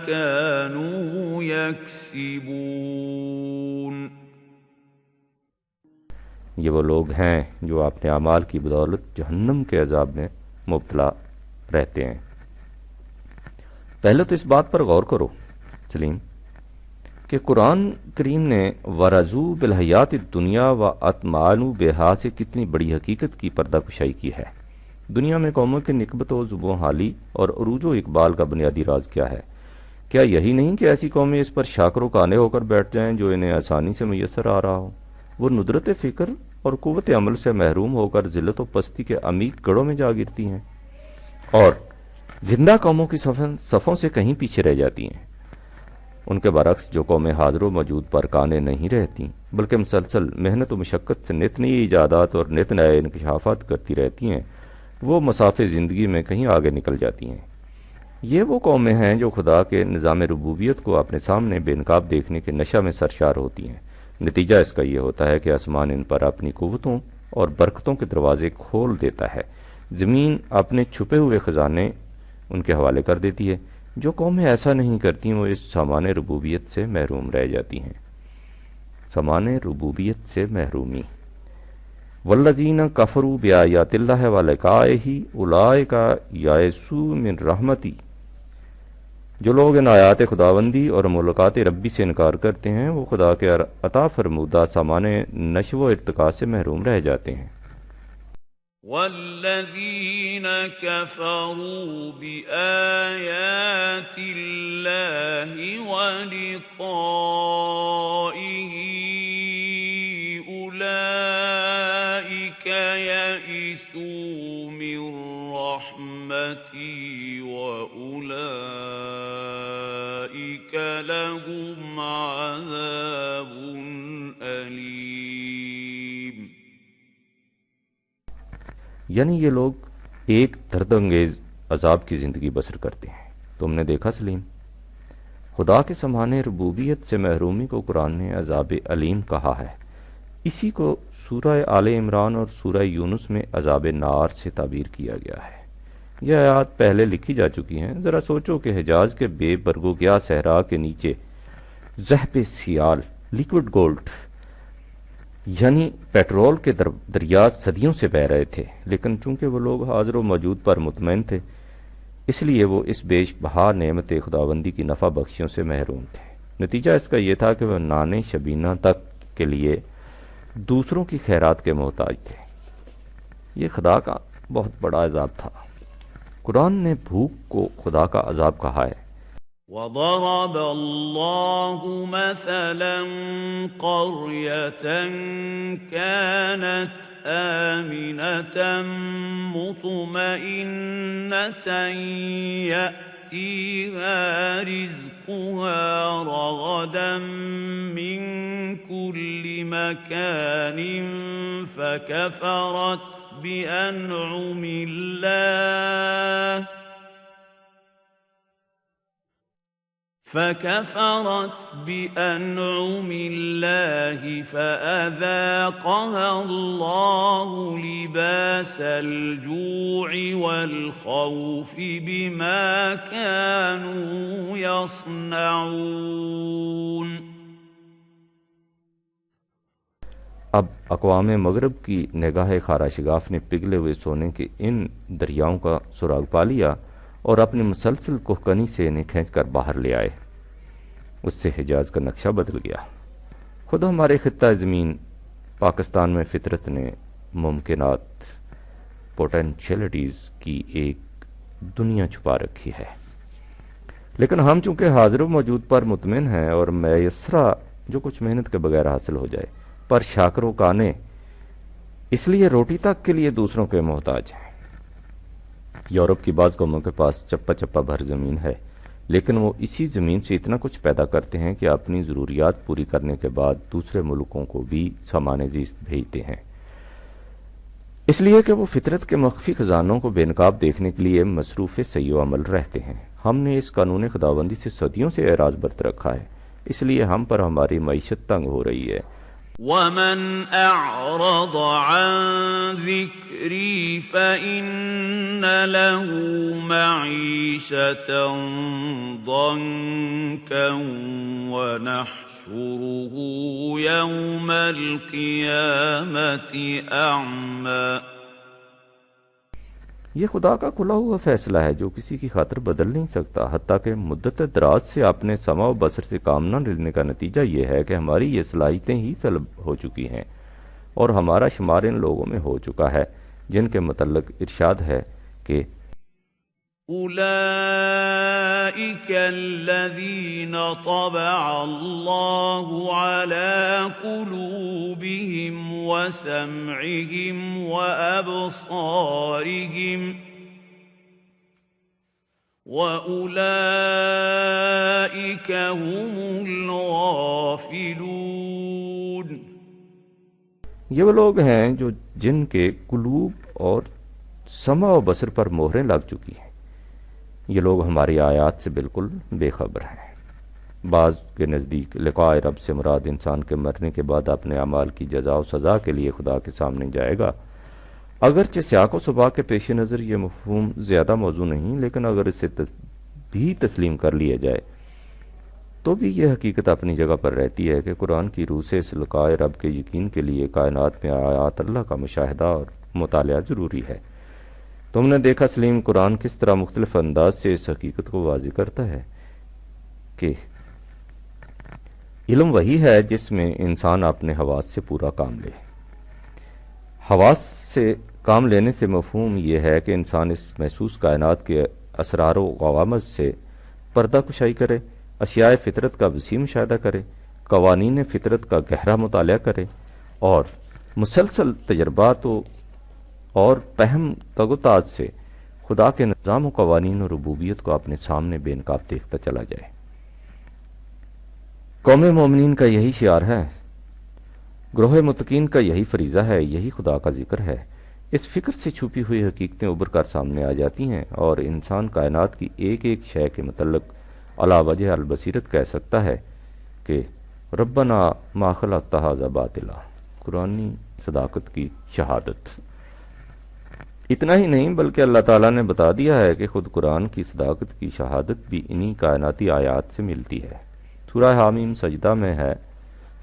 كانوا یکسبون۔ یہ وہ لوگ ہیں جو اپنے اعمال کی بدولت جہنم کے عذاب میں مبتلا رہتے ہیں۔ پہلے تو اس بات پر غور کرو سلیم کہ قرآن کریم نے ورضوا بالحیات الدنیا و اطمأنوا بہا سے کتنی بڑی حقیقت کی پردہ کشائی کی ہے۔ دنیا میں قوموں کے نکبت و ذوب و حالی اور عروج و اقبال کا بنیادی راز کیا ہے؟ کیا یہی نہیں کہ ایسی قومیں اس پر شاکر و کانے ہو کر بیٹھ جائیں جو انہیں آسانی سے میسر آ رہا ہو؟ وہ ندرت فکر اور قوت عمل سے محروم ہو کر ذلت و پستی کے عمیق گڑھوں میں جا گرتی ہیں، اور زندہ قوموں کی صفوں سے کہیں پیچھے رہ جاتی ہیں۔ ان کے برعکس جو قومیں حاضر و موجود پر کانے نہیں رہتی، بلکہ مسلسل محنت و مشقت سے نت نئی ایجادات اور نت نئے انکشافات کرتی رہتی ہیں، وہ مسافے زندگی میں کہیں آگے نکل جاتی ہیں۔ یہ وہ قومیں ہیں جو خدا کے نظام ربوبیت کو اپنے سامنے بے نقاب دیکھنے کے نشہ میں سرشار ہوتی ہیں۔ نتیجہ اس کا یہ ہوتا ہے کہ آسمان ان پر اپنی قوتوں اور برکتوں کے دروازے کھول دیتا ہے، زمین اپنے چھپے ہوئے خزانے ان کے حوالے کر دیتی ہے۔ جو قومیں ایسا نہیں کرتی وہ اس سامان ربوبیت سے محروم رہ جاتی ہیں۔ سامان ربوبیت سے محرومی والذین کفروا بآیات اللہ ولقائہ اولئک یئسوا من رحمتی، جو لوگ ان آیات خداوندی اور ملاقات ربی سے انکار کرتے ہیں وہ خدا کے عطا فرمودہ سامان نشو و ارتقاء سے محروم رہ جاتے ہیں۔ والذین کفروا بآیات اللہ ولقائہ اولئک یئسوا من رحمتی وأولئك لهم عذاب أليم۔ یعنی یہ لوگ ایک درد انگیز عذاب کی زندگی بسر کرتے ہیں۔ تم نے دیکھا سلیم، خدا کے سمانے ربوبیت سے محرومی کو قرآن نے عذاب علیم کہا ہے۔ اسی کو سورہ آل عمران اور سورہ یونس میں عذاب نار سے تعبیر کیا گیا ہے۔ یہ آیات پہلے لکھی جا چکی ہیں۔ ذرا سوچو کہ حجاز کے بے برگو گیا صحرا کے نیچے ذہب سیال لیکوڈ گولڈ یعنی پیٹرول کے دریا صدیوں سے بہہ رہے تھے، لیکن چونکہ وہ لوگ حاضر و موجود پر مطمئن تھے اس لیے وہ اس بیش بہا نعمت خداوندی کی نفع بخشیوں سے محروم تھے۔ نتیجہ اس کا یہ تھا کہ وہ نانے شبینہ تک کے لیے دوسروں کی خیرات کے محتاج تھے۔ یہ خدا کا بہت بڑا عذاب تھا۔ قرآن نے بھوک کو خدا کا عذاب کہا ہے۔ وضرب الله مثلا قرية كانت آمنة مطمئنة يأتيها رزقها رغدا من كل مكان فكفرت بأنعم الله فأذاقها الله لباس الجوع والخوف بما كانوا يصنعون۔ اب اقوام مغرب کی نگاہ خارا شگاف نے پگھلے ہوئے سونے کے ان دریاؤں کا سراغ پا لیا اور اپنی مسلسل کوہکنی سے انہیں کھینچ کر باہر لے آئے۔ اس سے حجاز کا نقشہ بدل گیا۔ خود ہمارے خطہ زمین پاکستان میں فطرت نے ممکنات پوٹینشیلٹیز کی ایک دنیا چھپا رکھی ہے، لیکن ہم چونکہ حاضر و موجود پر مطمئن ہیں اور میسرہ جو کچھ محنت کے بغیر حاصل ہو جائے پر شاکروں کانے، اس لیے روٹی تک کے لیے دوسروں کے محتاج ہیں۔ یورپ کی بعض قوموں کے پاس چپا چپا بھر زمین ہے، لیکن وہ اسی زمین سے اتنا کچھ پیدا کرتے ہیں کہ اپنی ضروریات پوری کرنے کے بعد دوسرے ملکوں کو بھی سامان زیست بھیجتے ہیں، اس لیے کہ وہ فطرت کے مخفی خزانوں کو بے نقاب دیکھنے کے لیے مصروف سعی و عمل رہتے ہیں۔ ہم نے اس قانون خداوندی سے صدیوں سے اعراض برت رکھا ہے، اس لیے ہم پر ہماری معیشت تنگ ہو رہی ہے۔ وَمَنْ أَعْرَضَ عَنْ ذِكْرِي فَإِنَّ لَهُ مَعِيشَةً ضَنكًا وَنَحْشُرُهُ يَوْمَ الْقِيَامَةِ أَعْمَى۔ یہ خدا کا کھلا ہوا فیصلہ ہے جو کسی کی خاطر بدل نہیں سکتا، حتیٰ کہ مدت دراز سے اپنے سمع و بصر سے کام نہ لینے کا نتیجہ یہ ہے کہ ہماری یہ صلاحیتیں ہی سلب ہو چکی ہیں اور ہمارا شمار ان لوگوں میں ہو چکا ہے جن کے متعلق ارشاد ہے کہ أولئك الذين طبع الله على قلوبهم وسمعهم وأبصارهم وأولئك هم الغافلون۔ یہ وہ لوگ ہیں جو جن کے قلوب اور سمع و بصر پر مہریں لگ چکی ہیں۔ یہ لوگ ہماری آیات سے بالکل بے خبر ہیں۔ بعض کے نزدیک لقاء رب سے مراد انسان کے مرنے کے بعد اپنے اعمال کی جزا و سزا کے لیے خدا کے سامنے جائے گا۔ اگرچہ سیاق و سباق کے پیش نظر یہ مفہوم زیادہ موزوں نہیں، لیکن اگر اسے بھی تسلیم کر لیا جائے تو بھی یہ حقیقت اپنی جگہ پر رہتی ہے کہ قرآن کی روح سے اس لقائے رب کے یقین کے لیے کائنات میں آیات اللہ کا مشاہدہ اور مطالعہ ضروری ہے۔ تم نے دیکھا سلیم، قرآن کس طرح مختلف انداز سے اس حقیقت کو واضح کرتا ہے کہ علم وہی ہے جس میں انسان اپنے حواس سے پورا کام لے۔ حواس سے کام لینے سے مفہوم یہ ہے کہ انسان اس محسوس کائنات کے اسرار و غوامض سے پردہ کشائی کرے، اشیاء فطرت کا وسیع مشاہدہ کرے، قوانین فطرت کا گہرا مطالعہ کرے اور مسلسل تجربات اور فہم تگ و تاز سے خدا کے نظام و قوانین و ربوبیت کو اپنے سامنے بے نقاب دیکھتا چلا جائے۔ قوم مومنین کا یہی شعار ہے، گروہ متقین کا یہی فریضہ ہے، یہی خدا کا ذکر ہے۔ اس فکر سے چھپی ہوئی حقیقتیں ابھر کر سامنے آ جاتی ہیں اور انسان کائنات کی ایک ایک شے کے متعلق علی وجہ البصیرت کہہ سکتا ہے کہ ربنا ما خلقت ھذا باطلا، قرآنی صداقت کی شہادت۔ اتنا ہی نہیں بلکہ اللہ تعالیٰ نے بتا دیا ہے کہ خود قرآن کی صداقت کی شہادت بھی انہی کائناتی آیات سے ملتی ہے۔ سورہ حامیم سجدہ میں ہے،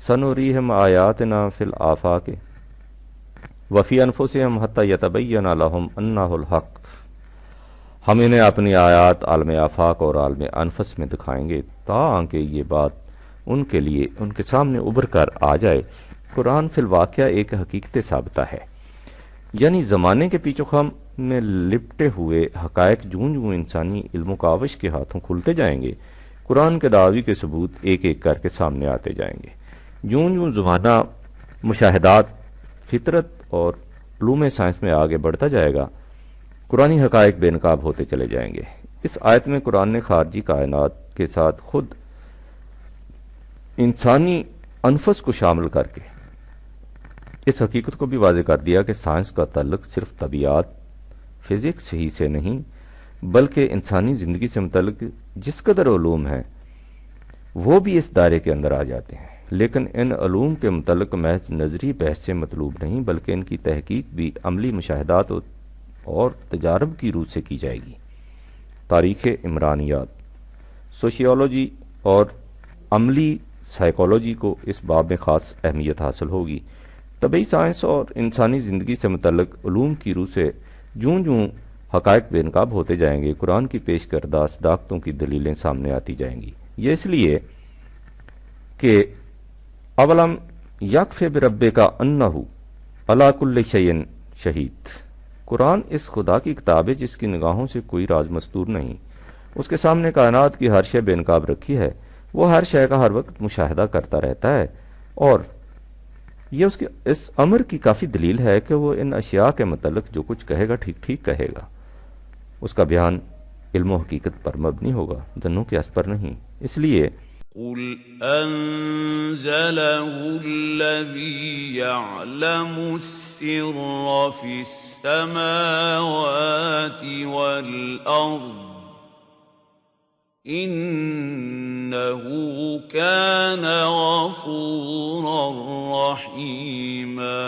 سنوریہم آیاتنا فی الآفاق وفی انفسہم حتی یتبین لہم انہ الحق، ہم انہیں اپنی آیات عالم آفاق اور عالم انفس میں دکھائیں گے تاکہ یہ بات ان کے لیے ان کے سامنے ابھر کر آ جائے۔ قرآن فی الواقعہ ایک حقیقت ثابتہ ہے، یعنی زمانے کے پیچ و خم میں لپٹے ہوئے حقائق جوں جوں انسانی علم و کاوش کے ہاتھوں کھلتے جائیں گے، قرآن کے دعوی کے ثبوت ایک ایک کر کے سامنے آتے جائیں گے۔ جوں جوں زمانہ مشاہدات، فطرت اور علوم سائنس میں آگے بڑھتا جائے گا، قرآنی حقائق بے نقاب ہوتے چلے جائیں گے۔ اس آیت میں قرآن نے خارجی کائنات کے ساتھ خود انسانی انفس کو شامل کر کے اس حقیقت کو بھی واضح کر دیا کہ سائنس کا تعلق صرف طبیعت، فزکس ہی سے نہیں بلکہ انسانی زندگی سے متعلق جس قدر علوم ہیں وہ بھی اس دائرے کے اندر آ جاتے ہیں۔ لیکن ان علوم کے متعلق محض نظری بحث سے مطلوب نہیں بلکہ ان کی تحقیق بھی عملی مشاہدات اور تجارب کی روح سے کی جائے گی۔ تاریخ عمرانیات، سوشیولوجی اور عملی سائیکالوجی کو اس باب میں خاص اہمیت حاصل ہوگی۔ طبعی سائنس اور انسانی زندگی سے متعلق علوم کی روح سے جوں جوں حقائق بے نقاب ہوتے جائیں گے، قرآن کی پیش کردہ صداقتوں کی دلیلیں سامنے آتی جائیں گی۔ یہ اس لیے کہ اولم یکف بربک انہ علی کل شیء شہید، قرآن اس خدا کی کتاب ہے جس کی نگاہوں سے کوئی راز مستور نہیں، اس کے سامنے کائنات کی ہر شے بے نقاب رکھی ہے، وہ ہر شے کا ہر وقت مشاہدہ کرتا رہتا ہے، اور یہ اس کے اس امر کی کافی دلیل ہے کہ وہ ان اشیاء کے متعلق جو کچھ کہے گا ٹھیک ٹھیک کہے گا، اس کا بیان علم و حقیقت پر مبنی ہوگا، ظنوں کے اس پر نہیں۔ اس لیے قُلْ أَنزَلَهُ الَّذِي يَعْلَمُ السِّرَّ فِي السَّمَاوَاتِ وَالْأَرْضِ إِنَّهُ كَانَ غَفُورًا رَّحِيمًا۔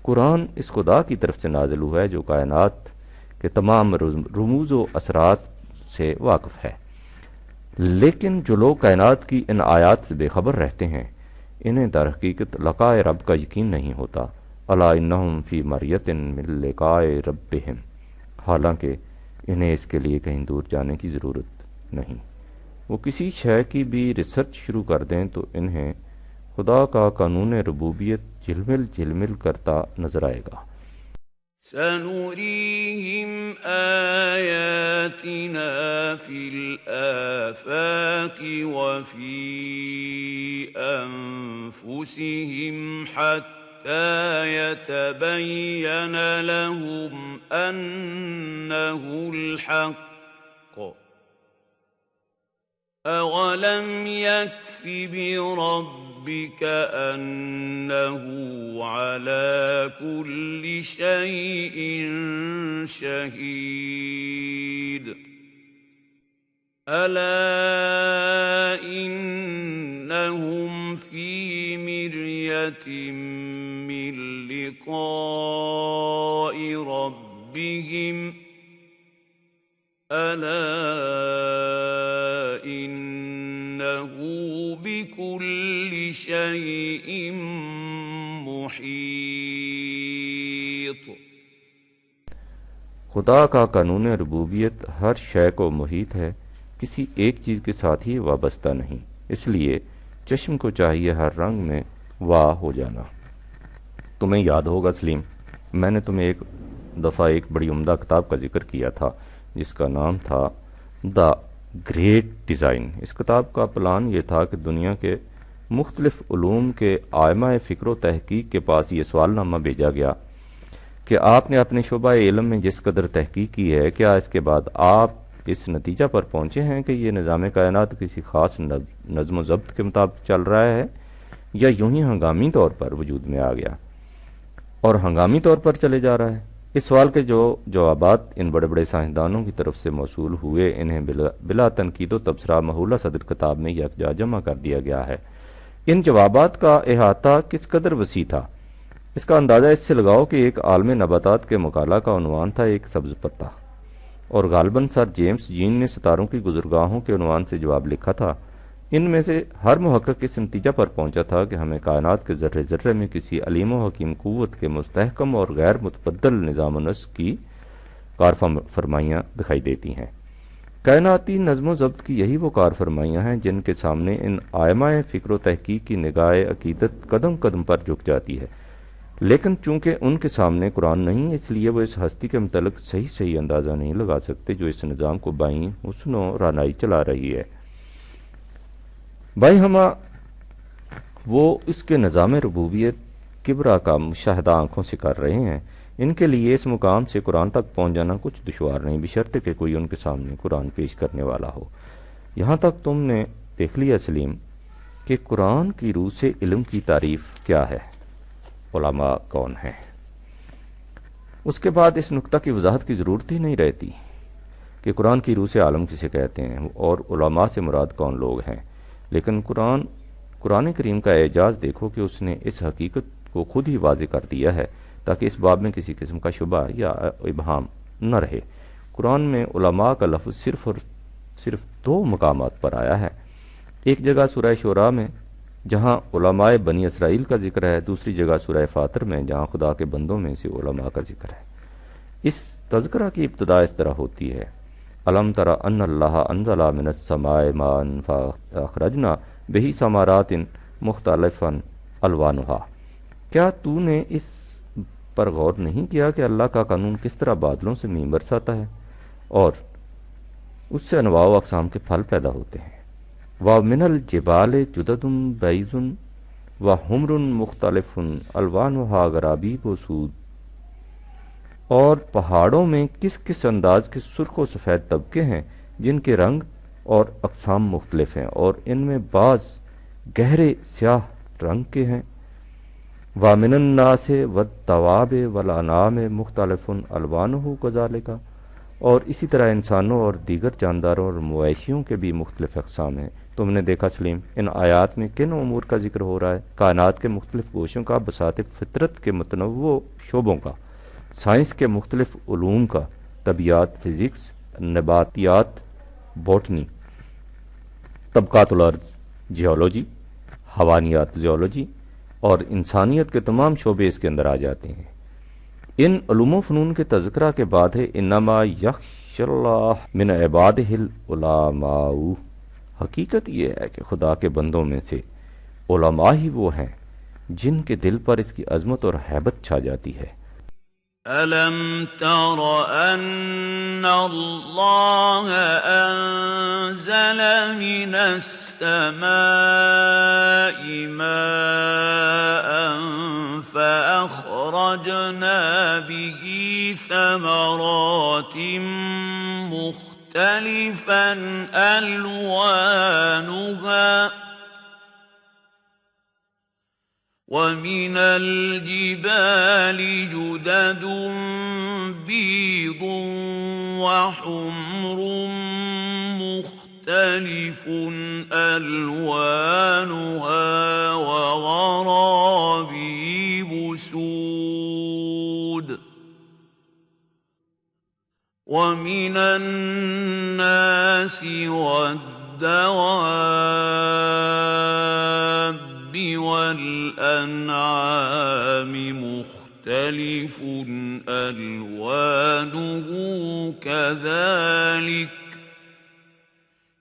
قرآن اس خدا کی طرف سے نازل ہوا ہے جو کائنات کے تمام رموز و اثرات سے واقف ہے، لیکن جو لوگ کائنات کی ان آیات سے بے خبر رہتے ہیں انہیں در حقیقت لقائے رب کا یقین نہیں ہوتا۔ الا انہم فی مریۃ من لقائے ربہم، حالانکہ انہیں اس کے لیے کہیں دور جانے کی ضرورت نہیں۔ وہ کسی شے کی بھی ریسرچ شروع کر دیں تو انہیں خدا کا قانون ربوبیت جھلمل جھلمل کرتا نظر آئے گا۔ سَنُرِيهِمْ آيَاتِنَا فِي الْآفَاقِ وَفِي أَنفُسِهِمْ حَتَّى يَتَبَيَّنَ لَهُمْ أَنَّهُ الْحَقُّ أَوَلَمْ يَكْفِ بِرَبِّكَ أَنَّهُ عَلَى كُلِّ شَيْءٍ شَهِيدٌ أَلَا إِنَّهُمْ فِي مِرْيَةٍ مِّن لِّقَاءِ رَبِّهِمْ أَلَا إِنَّهُ عَلَى كُلِّ شَيْءٍ شَهِيدٌ أَلَا إِنَّهُمْ فِي مِرْيَةٍ مِّن لِّقَاءِ رَبِّهِمْ أَلَا إِنَّهُ إنه بكل شيء محيط۔ خدا کا قانون ربوبیت ہر شے کو محیط ہے، کسی ایک چیز کے ساتھ ہی وابستہ نہیں، اس لیے چشم کو چاہیے ہر رنگ میں واہ ہو جانا۔ تمہیں یاد ہوگا سلیم، میں نے تمہیں ایک دفعہ ایک بڑی عمدہ کتاب کا ذکر کیا تھا جس کا نام تھا دا گریٹ ڈیزائن۔ اس کتاب کا پلان یہ تھا کہ دنیا کے مختلف علوم کے آئمہ فکر و تحقیق کے پاس یہ سوال نامہ بھیجا گیا کہ آپ نے اپنے شعبہ علم میں جس قدر تحقیق کی ہے، کیا اس کے بعد آپ اس نتیجہ پر پہنچے ہیں کہ یہ نظام کائنات کسی خاص نظم و ضبط کے مطابق چل رہا ہے یا یوں ہی ہنگامی طور پر وجود میں آ گیا اور ہنگامی طور پر چلے جا رہا ہے؟ اس سوال کے جو جوابات ان بڑے بڑے سائنسدانوں کی طرف سے موصول ہوئے، انہیں بلا تنقید و تبصرہ محولہ صدر کتاب میں یکجا جمع کر دیا گیا ہے۔ ان جوابات کا احاطہ کس قدر وسیع تھا، اس کا اندازہ اس سے لگاؤ کہ ایک عالم نباتات کے مقالہ کا عنوان تھا ایک سبز پتا، اور غالباً سر جیمز جین نے ستاروں کی گزرگاہوں کے عنوان سے جواب لکھا تھا۔ ان میں سے ہر محقق اس نتیجہ پر پہنچا تھا کہ ہمیں کائنات کے ذرے ذرے میں کسی علیم و حکیم قوت کے مستحکم اور غیر متبدل نظام و نسق کی کار فرمائیاں دکھائی دیتی ہیں۔ کائناتی نظم و ضبط کی یہی وہ کار فرمائیاں ہیں جن کے سامنے ان آئمہ فکر و تحقیق کی نگاہ عقیدت قدم قدم پر جھک جاتی ہے، لیکن چونکہ ان کے سامنے قرآن نہیں، اس لیے وہ اس ہستی کے متعلق صحیح اندازہ نہیں لگا سکتے جو اس نظام کو بائیں حسن و رانائی چلا رہی ہے۔ بھائی ہما وہ اس کے نظام ربوبیت کبرا کا مشاہدہ آنکھوں سے کر رہے ہیں، ان کے لیے اس مقام سے قرآن تک پہنچ جانا کچھ دشوار نہیں، بشرطے کہ کوئی ان کے سامنے قرآن پیش کرنے والا ہو۔ یہاں تک تم نے دیکھ لیا سلیم کہ قرآن کی روح سے علم کی تعریف کیا ہے، علماء کون ہیں۔ اس کے بعد اس نقطہ کی وضاحت کی ضرورت ہی نہیں رہتی کہ قرآن کی روح سے عالم کسے کہتے ہیں اور علماء سے مراد کون لوگ ہیں، لیکن قرآن کریم کا اعجاز دیکھو کہ اس نے اس حقیقت کو خود ہی واضح کر دیا ہے تاکہ اس باب میں کسی قسم کا شبہ یا ابہام نہ رہے۔ قرآن میں علماء کا لفظ صرف 2 مقامات پر آیا ہے، ایک جگہ سورہ شعراء میں جہاں علماء بنی اسرائیل کا ذکر ہے، دوسری جگہ سورہ فاطر میں جہاں خدا کے بندوں میں سے علماء کا ذکر ہے۔ اس تذکرہ کی ابتدا اس طرح ہوتی ہے: الم تر ان اللہ انزل من السماء ماء فاخرجنا بہ ثمرات مختلفا الوانها۔ کیا تو نے اس پر غور نہیں کیا کہ اللہ کا قانون کس طرح بادلوں سے میم برساتا ہے اور اس سے انواع و اقسام کے پھل پیدا ہوتے ہیں؟ وَمِنَ الْجِبَالِ جُدَدٌ بَيْضٌ وَحُمْرٌ مُخْتَلِفٌ أَلْوَانُهَا غَرَابِيبُ سُودٌ۔ اور پہاڑوں میں کس کس انداز کے سرخ و سفید طبقے ہیں جن کے رنگ اور اقسام مختلف ہیں، اور ان میں بعض گہرے سیاہ رنگ کے ہیں۔ وَمِنَ النَّاسِ وَالدَّوَابِ وَالْأَنْعَامِ مُخْتَلِفٌ أَلْوَانُهُ كَذَلِكَ۔ اور اسی طرح انسانوں اور دیگر جانداروں اور مویشیوں کے بھی مختلف اقسام ہیں۔ تم نے دیکھا سلیم ان آیات میں کن امور کا ذکر ہو رہا ہے؟ کائنات کے مختلف گوشوں کا، بساط فطرت کے متنوع شعبوں کا، سائنس کے مختلف علوم کا، طبیعیات، فزکس، نباتیات، بوٹنی، طبقات الارض، جیولوجی، حیوانیات، زیولوجی اور انسانیت کے تمام شعبے اس کے اندر آ جاتے ہیں۔ ان علوم و فنون کے تذکرہ کے بعد ہے انما یخشی اللہ من عبادہ العلماء۔ حقیقت یہ ہے کہ خدا کے بندوں میں سے علماء ہی وہ ہیں جن کے دل پر اس کی عظمت اور ہیبت چھا جاتی ہے۔ أَلَمْ تَرَ أَنَّ اللَّهَ أَنزَلَ مِنَ السَّمَاءِ مَاءً فَأَخْرَجْنَا بِهِ ثَمَرَاتٍ مُخْتَلِفًا أَلْوَانُهَا وَمِنَ الْجِبَالِ جُدَدٌ بِيضٌ وَحُمْرٌ مُخْتَلِفٌ أَلْوَانُهَا وَغَرَابِيبُ سُودٌ وَمِنَ النَّاسِ وَالدَّوَابِّ مختلف ألوانه كذلك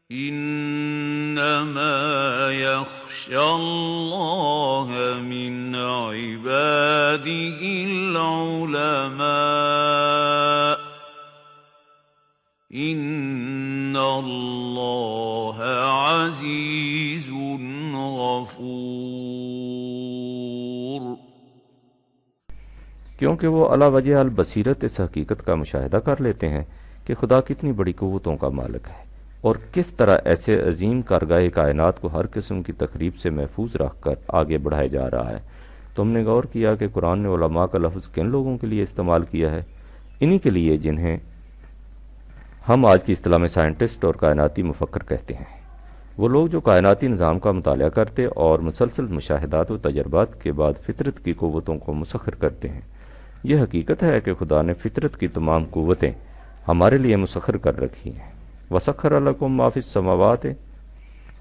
إنما يخشى الله من عباده العلماء إن الله عزيز غفور. کیونکہ وہ علی وجہ البصیرت اس حقیقت کا مشاہدہ کر لیتے ہیں کہ خدا کتنی بڑی قوتوں کا مالک ہے اور کس طرح ایسے عظیم کارگاہ کائنات کو ہر قسم کی تخریب سے محفوظ رکھ کر آگے بڑھایا جا رہا ہے. تم نے غور کیا کہ قرآن نے علماء کا لفظ کن لوگوں کے لیے استعمال کیا ہے؟ انہی کے لیے جنہیں ہم آج کی اصطلاح میں سائنٹسٹ اور کائناتی مفکر کہتے ہیں. وہ لوگ جو کائناتی نظام کا مطالعہ کرتے اور مسلسل مشاہدات و تجربات کے بعد فطرت کی قوتوں کو مسخر کرتے ہیں. یہ حقیقت ہے کہ خدا نے فطرت کی تمام قوتیں ہمارے لیے مسخر کر رکھی ہیں. وَسَخَّرَ لَكُم مَّا فِي السَّمَاوَاتِ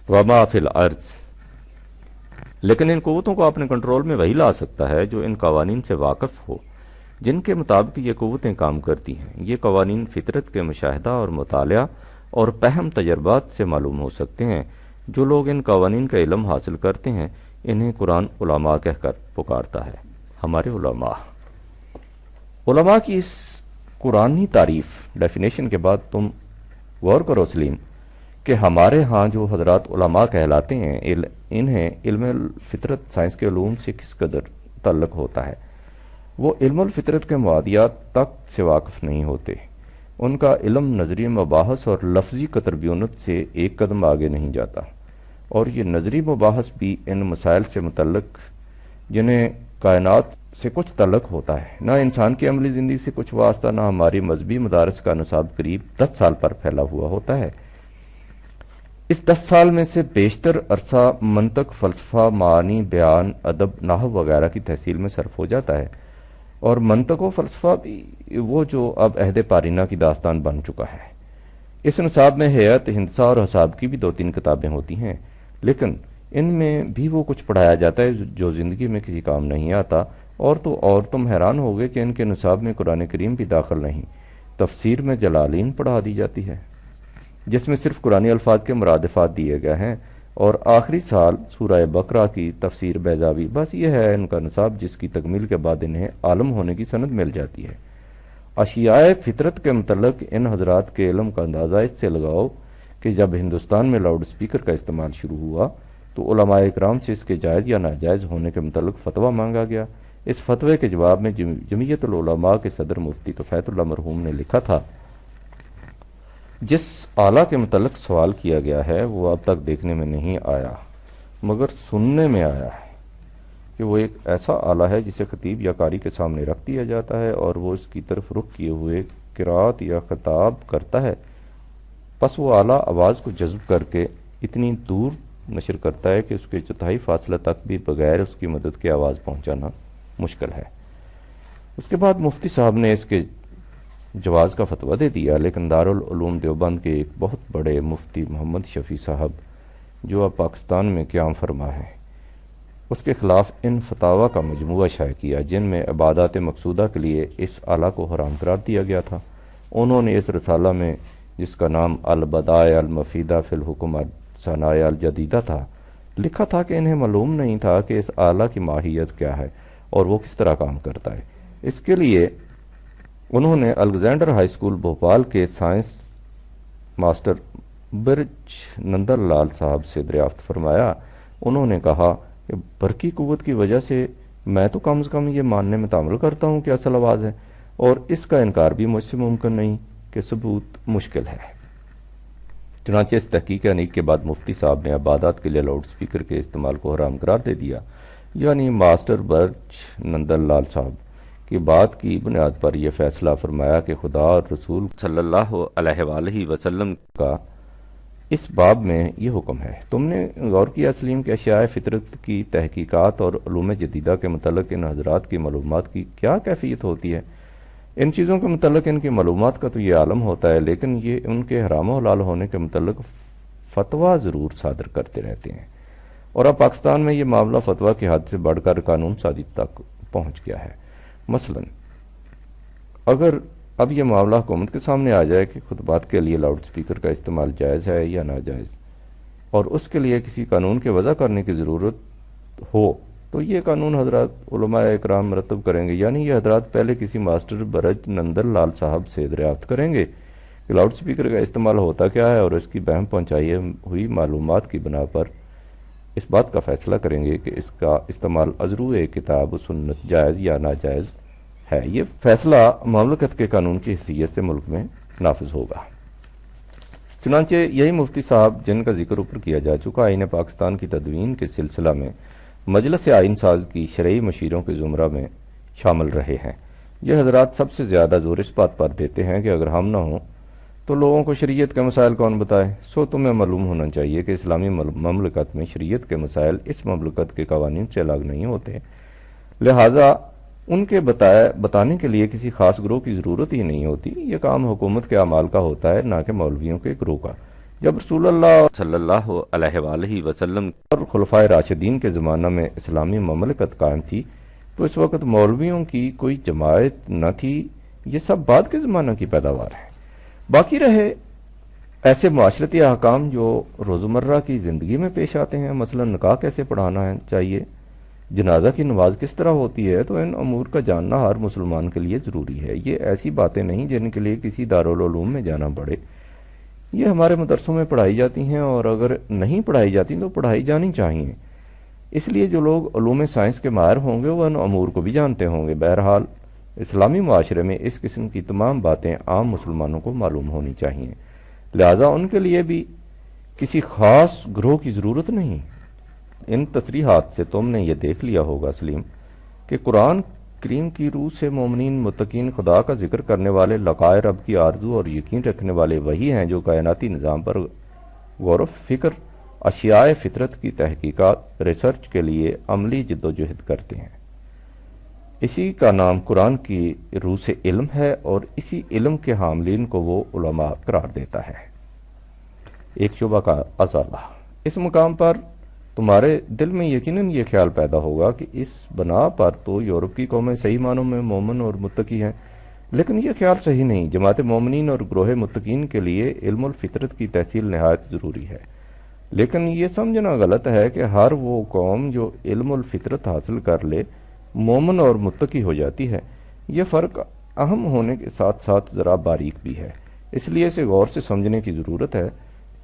وَمَا فِي الْأَرْضِ. لیکن ان قوتوں کو اپنے کنٹرول میں وہی لا سکتا ہے جو ان قوانین سے واقف ہو جن کے مطابق یہ قوتیں کام کرتی ہیں. یہ قوانین فطرت کے مشاہدہ اور مطالعہ اور پہم تجربات سے معلوم ہو سکتے ہیں. جو لوگ ان قوانین کا علم حاصل کرتے ہیں انہیں قرآن علماء کہہ کر پکارتا ہے. ہمارے علماء کی اس قرآنی تعریف ڈیفینیشن کے بعد تم غور کرو سلیم کہ ہمارے ہاں جو حضرات علماء کہلاتے ہیں انہیں علم الفطرت سائنس کے علوم سے کس قدر تعلق ہوتا ہے. وہ علم الفطرت کے معادیات تک سے واقف نہیں ہوتے. ان کا علم نظری مباحث اور لفظی قطربیونت سے ایک قدم آگے نہیں جاتا، اور یہ نظری مباحث بھی ان مسائل سے متعلق جنہیں کائنات سے کچھ تعلق ہوتا ہے. نہ انسان کی عملی زندگی سے کچھ واسطہ، نہ ہماری مذہبی مدارس کا نصاب قریب 10 سال پر پھیلا ہوا ہوتا ہے. اس 10 سال میں سے بیشتر عرصہ منطق، فلسفہ، معانی، بیان، ادب، نحو وغیرہ کی تحصیل میں صرف ہو جاتا ہے. اور منطق و فلسفہ بھی وہ جو اب عہد پارینہ کی داستان بن چکا ہے. اس نصاب میں حیات، ہندسہ اور حساب کی بھی 2-3 کتابیں ہوتی ہیں، لیکن ان میں بھی وہ کچھ پڑھایا جاتا ہے جو زندگی میں کسی کام نہیں آتا. اور تم حیران ہوگے کہ ان کے نصاب میں قرآن کریم بھی داخل نہیں. تفسیر میں جلالین پڑھا دی جاتی ہے جس میں صرف قرآنی الفاظ کے مرادفات دیے گئے ہیں، اور آخری سال سورہ بقرہ کی تفسیر بیضاوی. بس یہ ہے ان کا نصاب جس کی تکمیل کے بعد انہیں عالم ہونے کی سند مل جاتی ہے. اشیاء فطرت کے متعلق ان حضرات کے علم کا اندازہ اس سے لگاؤ کہ جب ہندوستان میں لاؤڈ سپیکر کا استعمال شروع ہوا تو علماء اکرام سے اس کے جائز یا ناجائز ہونے کے متعلق فتویٰ مانگا گیا. اس فتوے کے جواب میں جمعیت العلماء کے صدر مفتی طفیت اللہ مرحوم نے لکھا تھا، جس آلہ کے متعلق سوال کیا گیا ہے وہ اب تک دیکھنے میں نہیں آیا مگر سننے میں آیا ہے کہ وہ ایک ایسا آلہ ہے جسے خطیب یا قاری کے سامنے رکھ دیا جاتا ہے اور وہ اس کی طرف رخ کیے ہوئے قرات یا خطاب کرتا ہے. پس وہ آلہ آواز کو جذب کر کے اتنی دور نشر کرتا ہے کہ اس کے چوتھائی فاصلہ تک بھی بغیر اس کی مدد کے آواز پہنچانا مشکل ہے. اس کے بعد مفتی صاحب نے اس کے جواز کا فتویٰ دے دیا، لیکن دارالعلوم دیوبند کے ایک بہت بڑے مفتی محمد شفیع صاحب جو اب پاکستان میں قیام فرما ہے اس کے خلاف ان فتاویٰ کا مجموعہ شائع کیا جن میں عبادات مقصودہ کے لیے اس آلہ کو حرام قرار دیا گیا تھا. انہوں نے اس رسالہ میں جس کا نام البدائع المفیدہ فی الحکم الصنائع الجدیدہ تھا لکھا تھا کہ انہیں معلوم نہیں تھا کہ اس آلہ کی ماہیت کیا ہے اور وہ کس طرح کام کرتا ہے. اس کے لیے انہوں نے الیگزینڈر ہائی اسکول بھوپال کے سائنس ماسٹر برج نندر لال صاحب سے دریافت فرمایا. انہوں نے کہا کہ برقی قوت کی وجہ سے میں تو کم از کم یہ ماننے میں تعامل کرتا ہوں کہ اصل آواز ہے، اور اس کا انکار بھی مجھ سے ممکن نہیں کہ ثبوت مشکل ہے. چنانچہ اس تحقیق انیک کے بعد مفتی صاحب نے عبادات کے لیے لاؤڈ سپیکر کے استعمال کو حرام قرار دے دیا. یعنی ماسٹر برج نندر لال صاحب کی بات کی بنیاد پر یہ فیصلہ فرمایا کہ خدا اور رسول صلی اللہ علیہ وآلہ وسلم کا اس باب میں یہ حکم ہے. تم نے غور کیا سلیم کہ اشیاء فطرت کی تحقیقات اور علوم جدیدہ کے متعلق ان حضرات کی معلومات کی کیا کیفیت ہوتی ہے؟ ان چیزوں کے متعلق ان کی معلومات کا تو یہ عالم ہوتا ہے، لیکن یہ ان کے حرام و حلال ہونے کے متعلق فتویٰ ضرور صادر کرتے رہتے ہیں. اور اب پاکستان میں یہ معاملہ فتویٰ کی حد سے بڑھ کر قانون سازی تک پہنچ گیا ہے. مثلا اگر اب یہ معاملہ حکومت کے سامنے آ جائے کہ خطبات کے لیے لاؤڈ سپیکر کا استعمال جائز ہے یا ناجائز، اور اس کے لیے کسی قانون کے وضع کرنے کی ضرورت ہو، تو یہ قانون حضرات علماء اکرام مرتب کریں گے، یعنی یہ حضرات پہلے کسی ماسٹر برج نندن لال صاحب سے دریافت کریں گے کہ لاؤڈ سپیکر کا استعمال ہوتا کیا ہے، اور اس کی بہم پہنچائی ہوئی معلومات کی بنا پر اس بات کا فیصلہ کریں گے کہ اس کا استعمال ازرو کتاب و سنت جائز یا ناجائز ہے۔ یہ فیصلہ مملکت کے قانون کی حیثیت سے ملک میں نافذ ہوگا۔ چنانچہ یہی مفتی صاحب جن کا ذکر اوپر کیا جا چکا آئین پاکستان کی تدوین کے سلسلہ میں مجلس آئین ساز کی شرعی مشیروں کے زمرہ میں شامل رہے ہیں۔ یہ حضرات سب سے زیادہ زور اس بات پر دیتے ہیں کہ اگر ہم نہ ہوں تو لوگوں کو شریعت کے مسائل کون بتائے؟ سو تمہیں معلوم ہونا چاہیے کہ اسلامی مملکت میں شریعت کے مسائل اس مملکت کے قوانین سے الگ نہیں ہوتے، لہٰذا ان کے بتانے کے لیے کسی خاص گروہ کی ضرورت ہی نہیں ہوتی۔ یہ کام حکومت کے اعمال کا ہوتا ہے، نہ کہ مولویوں کے گروہ کا۔ جب رسول اللہ صلی اللہ علیہ وآلہ وسلم اور خلفائے راشدین کے زمانہ میں اسلامی مملکت قائم تھی تو اس وقت مولویوں کی کوئی جماعت نہ تھی، یہ سب بعد کے زمانہ کی پیداوار ہے۔ باقی رہے ایسے معاشرتی احکام جو روزمرہ کی زندگی میں پیش آتے ہیں، مثلا نکاح کیسے پڑھانا چاہیے، جنازہ کی نماز کس طرح ہوتی ہے، تو ان امور کا جاننا ہر مسلمان کے لیے ضروری ہے۔ یہ ایسی باتیں نہیں جن کے لیے کسی دارالعلوم میں جانا پڑے، یہ ہمارے مدرسوں میں پڑھائی جاتی ہیں، اور اگر نہیں پڑھائی جاتی تو پڑھائی جانی چاہیے۔ اس لیے جو لوگ علوم سائنس کے ماہر ہوں گے وہ ان امور کو بھی جانتے ہوں گے۔ بہرحال اسلامی معاشرے میں اس قسم کی تمام باتیں عام مسلمانوں کو معلوم ہونی چاہیے، لہذا ان کے لیے بھی کسی خاص گروہ کی ضرورت نہیں۔ ان تصریحات سے تم نے یہ دیکھ لیا ہوگا سلیم کہ قرآن کریم کی روح سے مومنین متقین خدا کا ذکر کرنے والے لقائے رب کی آرزو اور یقین رکھنے والے وہی ہیں جو کائناتی نظام پر غور و فکر، اشیاء فطرت کی تحقیقات، ریسرچ کے لیے عملی جد و جہد کرتے ہیں۔ اسی کا نام قرآن کی روح سے علم ہے، اور اسی علم کے حاملین کو وہ علماء قرار دیتا ہے۔ ایک شعبہ کا ازالہ۔ اس مقام پر تمہارے دل میں یقیناً یہ خیال پیدا ہوگا کہ اس بنا پر تو یورپ کی قومیں صحیح معنوں میں مومن اور متقی ہیں، لیکن یہ خیال صحیح نہیں۔ جماعت مومنین اور گروہ متقین کے لیے علم الفطرت کی تحصیل نہایت ضروری ہے، لیکن یہ سمجھنا غلط ہے کہ ہر وہ قوم جو علم الفطرت حاصل کر لے مومن اور متقی ہو جاتی ہے۔ یہ فرق اہم ہونے کے ساتھ ساتھ ذرا باریک بھی ہے، اس لیے اسے غور سے سمجھنے کی ضرورت ہے۔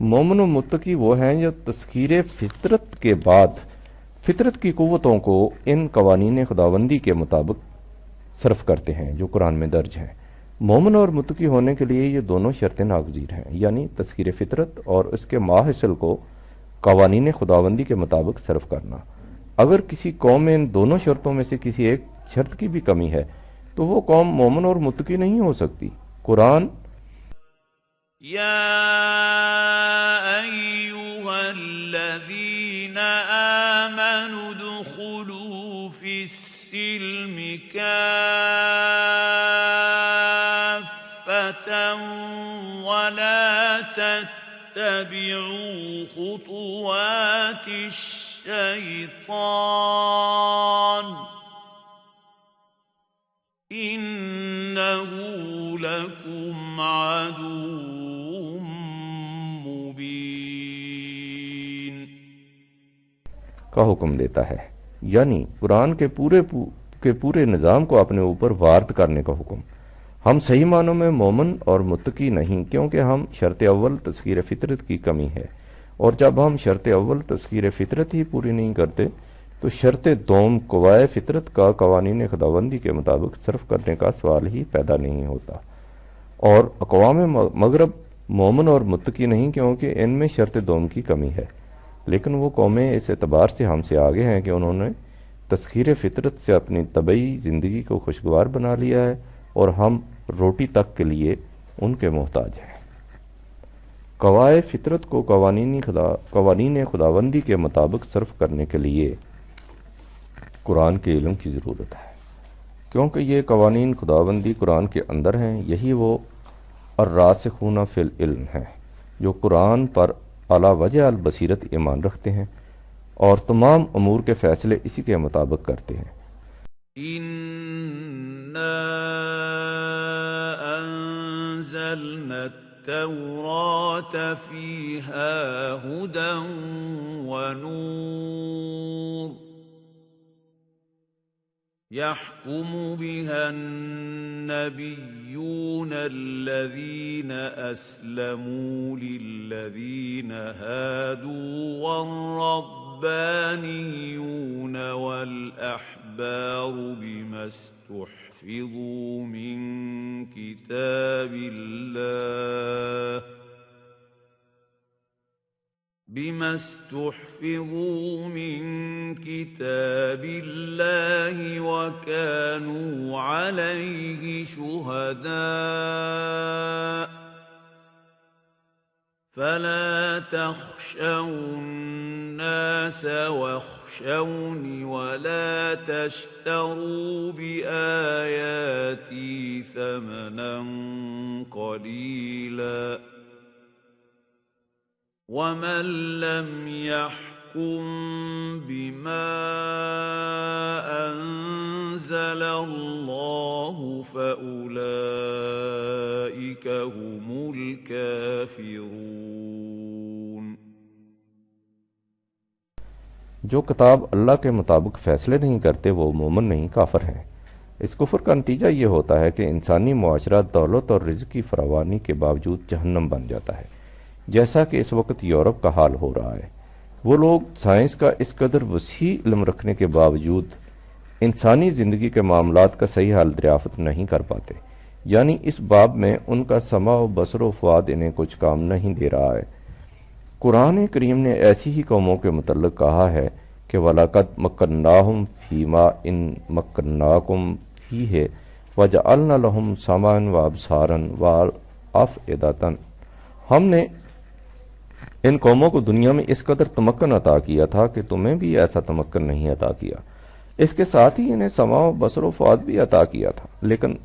مومن و متقی وہ ہیں جو تسخیر فطرت کے بعد فطرت کی قوتوں کو ان قوانین خداوندی کے مطابق صرف کرتے ہیں جو قرآن میں درج ہیں۔ مومن اور متقی ہونے کے لیے یہ دونوں شرطیں ناگزیر ہیں، یعنی تسخیر فطرت اور اس کے ماحصل کو قوانین خداوندی کے مطابق صرف کرنا۔ اگر کسی قوم میں ان دونوں شرطوں میں سے کسی ایک شرط کی بھی کمی ہے تو وہ قوم مومن اور متقی نہیں ہو سکتی۔ قرآن یا ایھا الذین آمنوا ادخلوا فی السلم کافۃ ولا تتبعوا خطوات الشیطان انہ لکم عدو مبین کا حکم دیتا ہے، یعنی قرآن کے پورے نظام کو اپنے اوپر وارد کرنے کا حکم۔ ہم صحیح معنوں میں مومن اور متقی نہیں، کیونکہ ہم شرط اول تسخیر فطرت کی کمی ہے، اور جب ہم شرط اول تسخیر فطرت ہی پوری نہیں کرتے تو شرط دوم قوائے فطرت کا قوانین خداوندی کے مطابق صرف کرنے کا سوال ہی پیدا نہیں ہوتا۔ اور اقوام مغرب مومن اور متقی نہیں کیونکہ ان میں شرط دوم کی کمی ہے، لیکن وہ قومیں اس اعتبار سے ہم سے آگے ہیں کہ انہوں نے تسخیر فطرت سے اپنی طبعی زندگی کو خوشگوار بنا لیا ہے، اور ہم روٹی تک کے لیے ان کے محتاج ہیں۔ قواعد فطرت کو قوانین خداوندی کے مطابق صرف کرنے کے لیے قرآن کے علم کی ضرورت ہے، کیونکہ یہ قوانین خداوندی قرآن کے اندر ہیں۔ یہی وہ الراسخون فی العلم ہیں جو قرآن پر اعلی وجہ البصیرت ایمان رکھتے ہیں اور تمام امور کے فیصلے اسی کے مطابق کرتے ہیں۔ إِنَّا أَنزَلْنَا التَّوْرَاةَ فِيهَا هُدًى وَنُورٌ يَحْكُمُ بِهَا النَّبِيُّونَ الَّذِينَ أَسْلَمُوا لِلَّذِينَ هَادُوا وَالرَّبَّانِيُّونَ وَالْأَحْبَارُ بِمَا اسْتُحْفِظُوا مِنْ كِتَابِ اللَّهِ وَكَانُوا عَلَيْهِ شُهَدَاءَ فَلَا تَخْشَوُا النَّاسَ وَاخْشَوْنِ وَلَا تَشْتَرُوا بِآيَاتِي ثَمَنًا قَلِيلًا وَمَن لَّمْ يَحْكُم بِمَا أَنزَلَ اللَّهُ فَأُولَٰئِكَ هُمُ الْكَافِرُونَ۔ جو کتاب اللہ کے مطابق فیصلے نہیں کرتے وہ مومن نہیں کافر ہیں۔ اس کفر کا نتیجہ یہ ہوتا ہے کہ انسانی معاشرہ دولت اور رزق کی فراوانی کے باوجود جہنم بن جاتا ہے، جیسا کہ اس وقت یورپ کا حال ہو رہا ہے۔ وہ لوگ سائنس کا اس قدر وسیع علم رکھنے کے باوجود انسانی زندگی کے معاملات کا صحیح حل دریافت نہیں کر پاتے، یعنی اس باب میں ان کا سمع و بصر و فؤاد انہیں کچھ کام نہیں دے رہا ہے۔ قرآن کریم نے ایسی ہی قوموں کے متعلق کہا ہے کہ وَلَقَدْ مَكَّنَّاهُمْ فِي مَاءٍ مَكَّنَّاكُمْ فِيهِ وَجَعَلْنَا لَهُمْ سَمْعًا وَأَبْصَارًا وَأَفْئِدَةً۔ ہم نے ان قوموں کو دنیا میں اس قدر تمکن عطا کیا تھا کہ تمہیں بھی ایسا تمکن نہیں عطا کیا، اس کے ساتھ ہی انہیں سمع و بصر و فؤاد بھی عطا کیا تھا، لیکن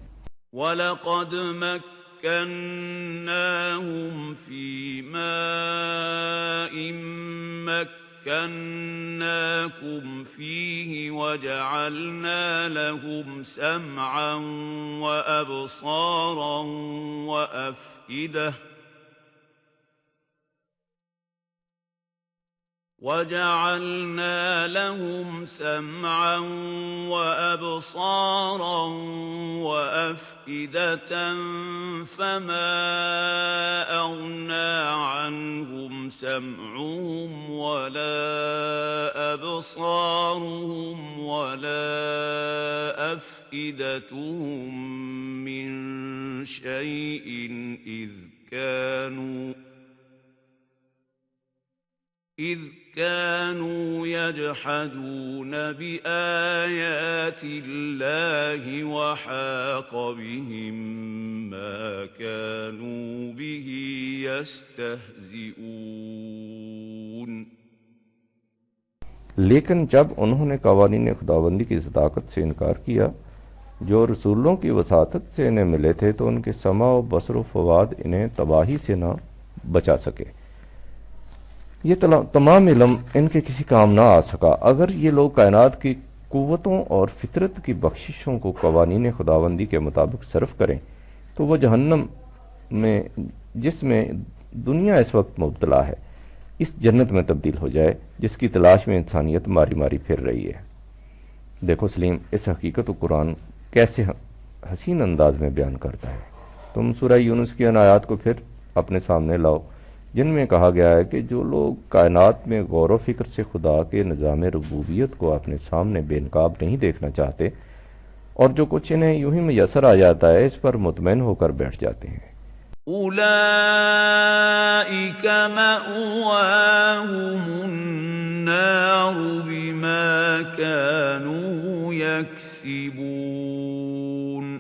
وَلَقَدْ مَكَّنَّاهُمْ فِي مَاءٍ مَكَّنَّاكُمْ فِيهِ وَجَعَلْنَا لَهُمْ سَمْعًا وَأَبْصَارًا وَأَفْئِدَةً فَمَا أَغْنَىٰ عَنْهُمْ سَمْعُهُمْ وَلَا أَبْصَارُهُمْ وَلَا أَفْئِدَتُهُم مِّن شَيْءٍ إِذْ كَانُوا يَجْحَدُونَ بِآيَاتِ اللَّهِ وَحَاقَ بِهِم مَّا كَانُوا بِهِ يَسْتَهْزِئُونَ۔ لیکن جب انہوں نے قوانین خداوندی کی صداقت سے انکار کیا جو رسولوں کی وساطت سے انہیں ملے تھے، تو ان کے سمع و بصر و فؤاد انہیں تباہی سے نہ بچا سکے۔ یہ تمام علم ان کے کسی کام نہ آ سکا۔ اگر یہ لوگ کائنات کی قوتوں اور فطرت کی بخششوں کو قوانین خداوندی کے مطابق صرف کریں تو وہ جہنم میں جس میں دنیا اس وقت مبتلا ہے اس جنت میں تبدیل ہو جائے جس کی تلاش میں انسانیت ماری ماری پھر رہی ہے۔ دیکھو سلیم، اس حقیقت کو قرآن کیسے حسین انداز میں بیان کرتا ہے۔ تم سورہ یونس کی ان آیات کو پھر اپنے سامنے لاؤ جن میں کہا گیا ہے کہ جو لوگ کائنات میں غور و فکر سے خدا کے نظام ربوبیت کو اپنے سامنے بے نقاب نہیں دیکھنا چاہتے اور جو کچھ انہیں یوں ہی میسر آ جاتا ہے اس پر مطمئن ہو کر بیٹھ جاتے ہیں، أُولَئِكَ مَأْوَاهُمُ النَّارُ بِمَا كَانُوا يَكْسِبُونَ۔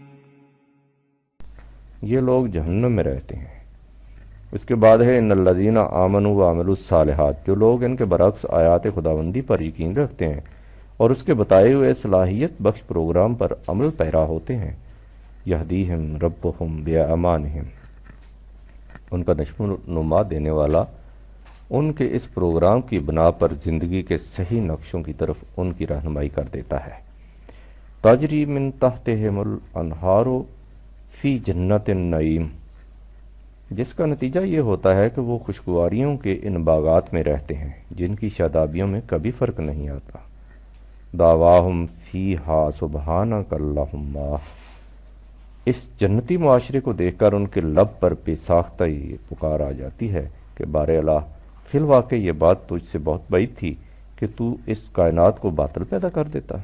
یہ لوگ جہنم میں رہتے ہیں۔ اس کے بعد ہے ان الذین آمنوا وعملوا الصالحات، جو لوگ ان کے برعکس آیات خداوندی پر یقین رکھتے ہیں اور اس کے بتائے ہوئے صلاحیت بخش پروگرام پر عمل پیرا ہوتے ہیں، یہدیہم ربہم بأعمالہم، ان کا نشو و نما دینے والا ان کے اس پروگرام کی بنا پر زندگی کے صحیح نقشوں کی طرف ان کی رہنمائی کر دیتا ہے۔ تجری من تحتہم الانہار فی جنت النعیم، جس کا نتیجہ یہ ہوتا ہے کہ وہ خوشگواریوں کے ان باغات میں رہتے ہیں جن کی شادابیوں میں کبھی فرق نہیں آتا۔ دعواہم فیہا سبحانک اللہم، اس جنتی معاشرے کو دیکھ کر ان کے لب پر بے ساختہ یہ پکار آ جاتی ہے کہ بار الہ، فی الواقع یہ بات تجھ سے بہت بعید تھی کہ تو اس کائنات کو باطل پیدا کر دیتا۔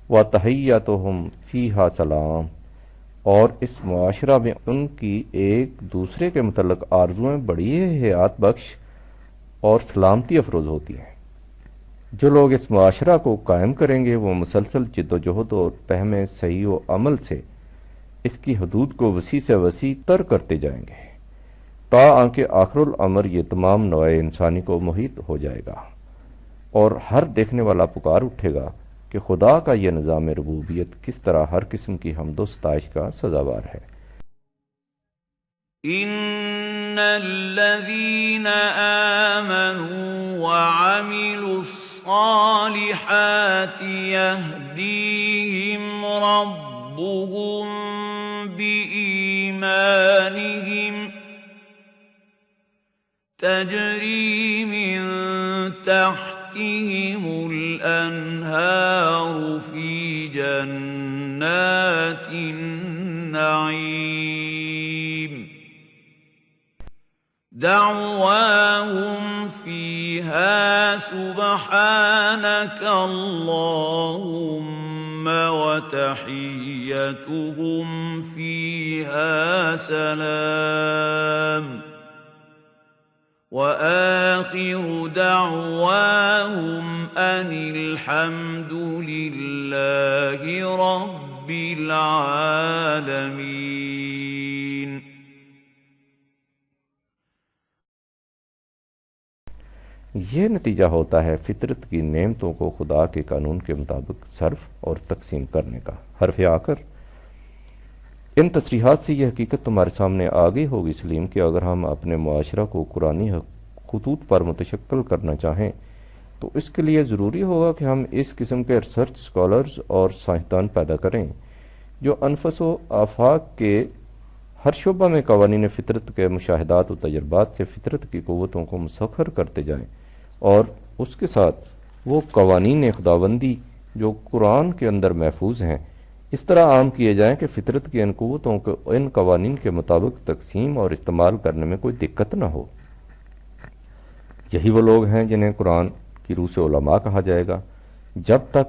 وَتَحِيَّتُهُمْ فِيهَا سلام، اور اس معاشرہ میں ان کی ایک دوسرے کے متعلق آرزویں بڑی حیات بخش اور سلامتی افروز ہوتی ہیں۔ جو لوگ اس معاشرہ کو قائم کریں گے وہ مسلسل جد و جہد اور فہم صحیح و عمل سے اس کی حدود کو وسیع سے وسیع تر کرتے جائیں گے، تاکہ آخر الامر یہ تمام نوع انسانی کو محیط ہو جائے گا، اور ہر دیکھنے والا پکار اٹھے گا کہ خدا کا یہ نظام ربوبیت کس طرح ہر قسم کی حمد و ستائش کا سزاوار ہے۔ ان الذين آمنوا وعملوا الصالحات يهديهم ربهم بإيمانهم تجري من تحتهم الأنهار في جنات النعيم دعواهم فيها سبحانك اللهم وتحيتهم فيها سلام وآخر دعواهم أن الحمد لله رب العالمين۔ یہ نتیجہ ہوتا ہے فطرت کی نعمتوں کو خدا کے قانون کے مطابق صرف اور تقسیم کرنے کا۔ حرف آخر، ان تصریحات سے یہ حقیقت تمہارے سامنے آ گئی ہوگی سلیم کہ اگر ہم اپنے معاشرہ کو قرآنی خطوط پر متشکل کرنا چاہیں تو اس کے لیے ضروری ہوگا کہ ہم اس قسم کے ریسرچ اسکالرز اور سائنسدان پیدا کریں جو انفس و آفاق کے ہر شعبہ میں قوانین فطرت کے مشاہدات و تجربات سے فطرت کی قوتوں کو مسخر کرتے جائیں، اور اس کے ساتھ وہ قوانین خداوندی جو قرآن کے اندر محفوظ ہیں اس طرح عام کیے جائیں کہ فطرت کی ان قوتوں کو ان قوانین کے مطابق تقسیم اور استعمال کرنے میں کوئی دقت نہ ہو۔ یہی وہ لوگ ہیں جنہیں قرآن کی روح سے علماء کہا جائے گا۔ جب تک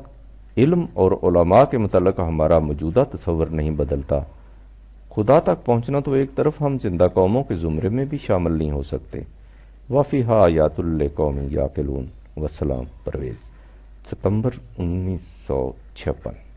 علم اور علماء کے متعلق ہمارا موجودہ تصور نہیں بدلتا، خدا تک پہنچنا تو ایک طرف ہم زندہ قوموں کے زمرے میں بھی شامل نہیں ہو سکتے۔ وَفِيهَا آیَاتٌ لِقَوْمٍ یَعْقِلُونَ۔ وسلام، پرویز، ستمبر 1956۔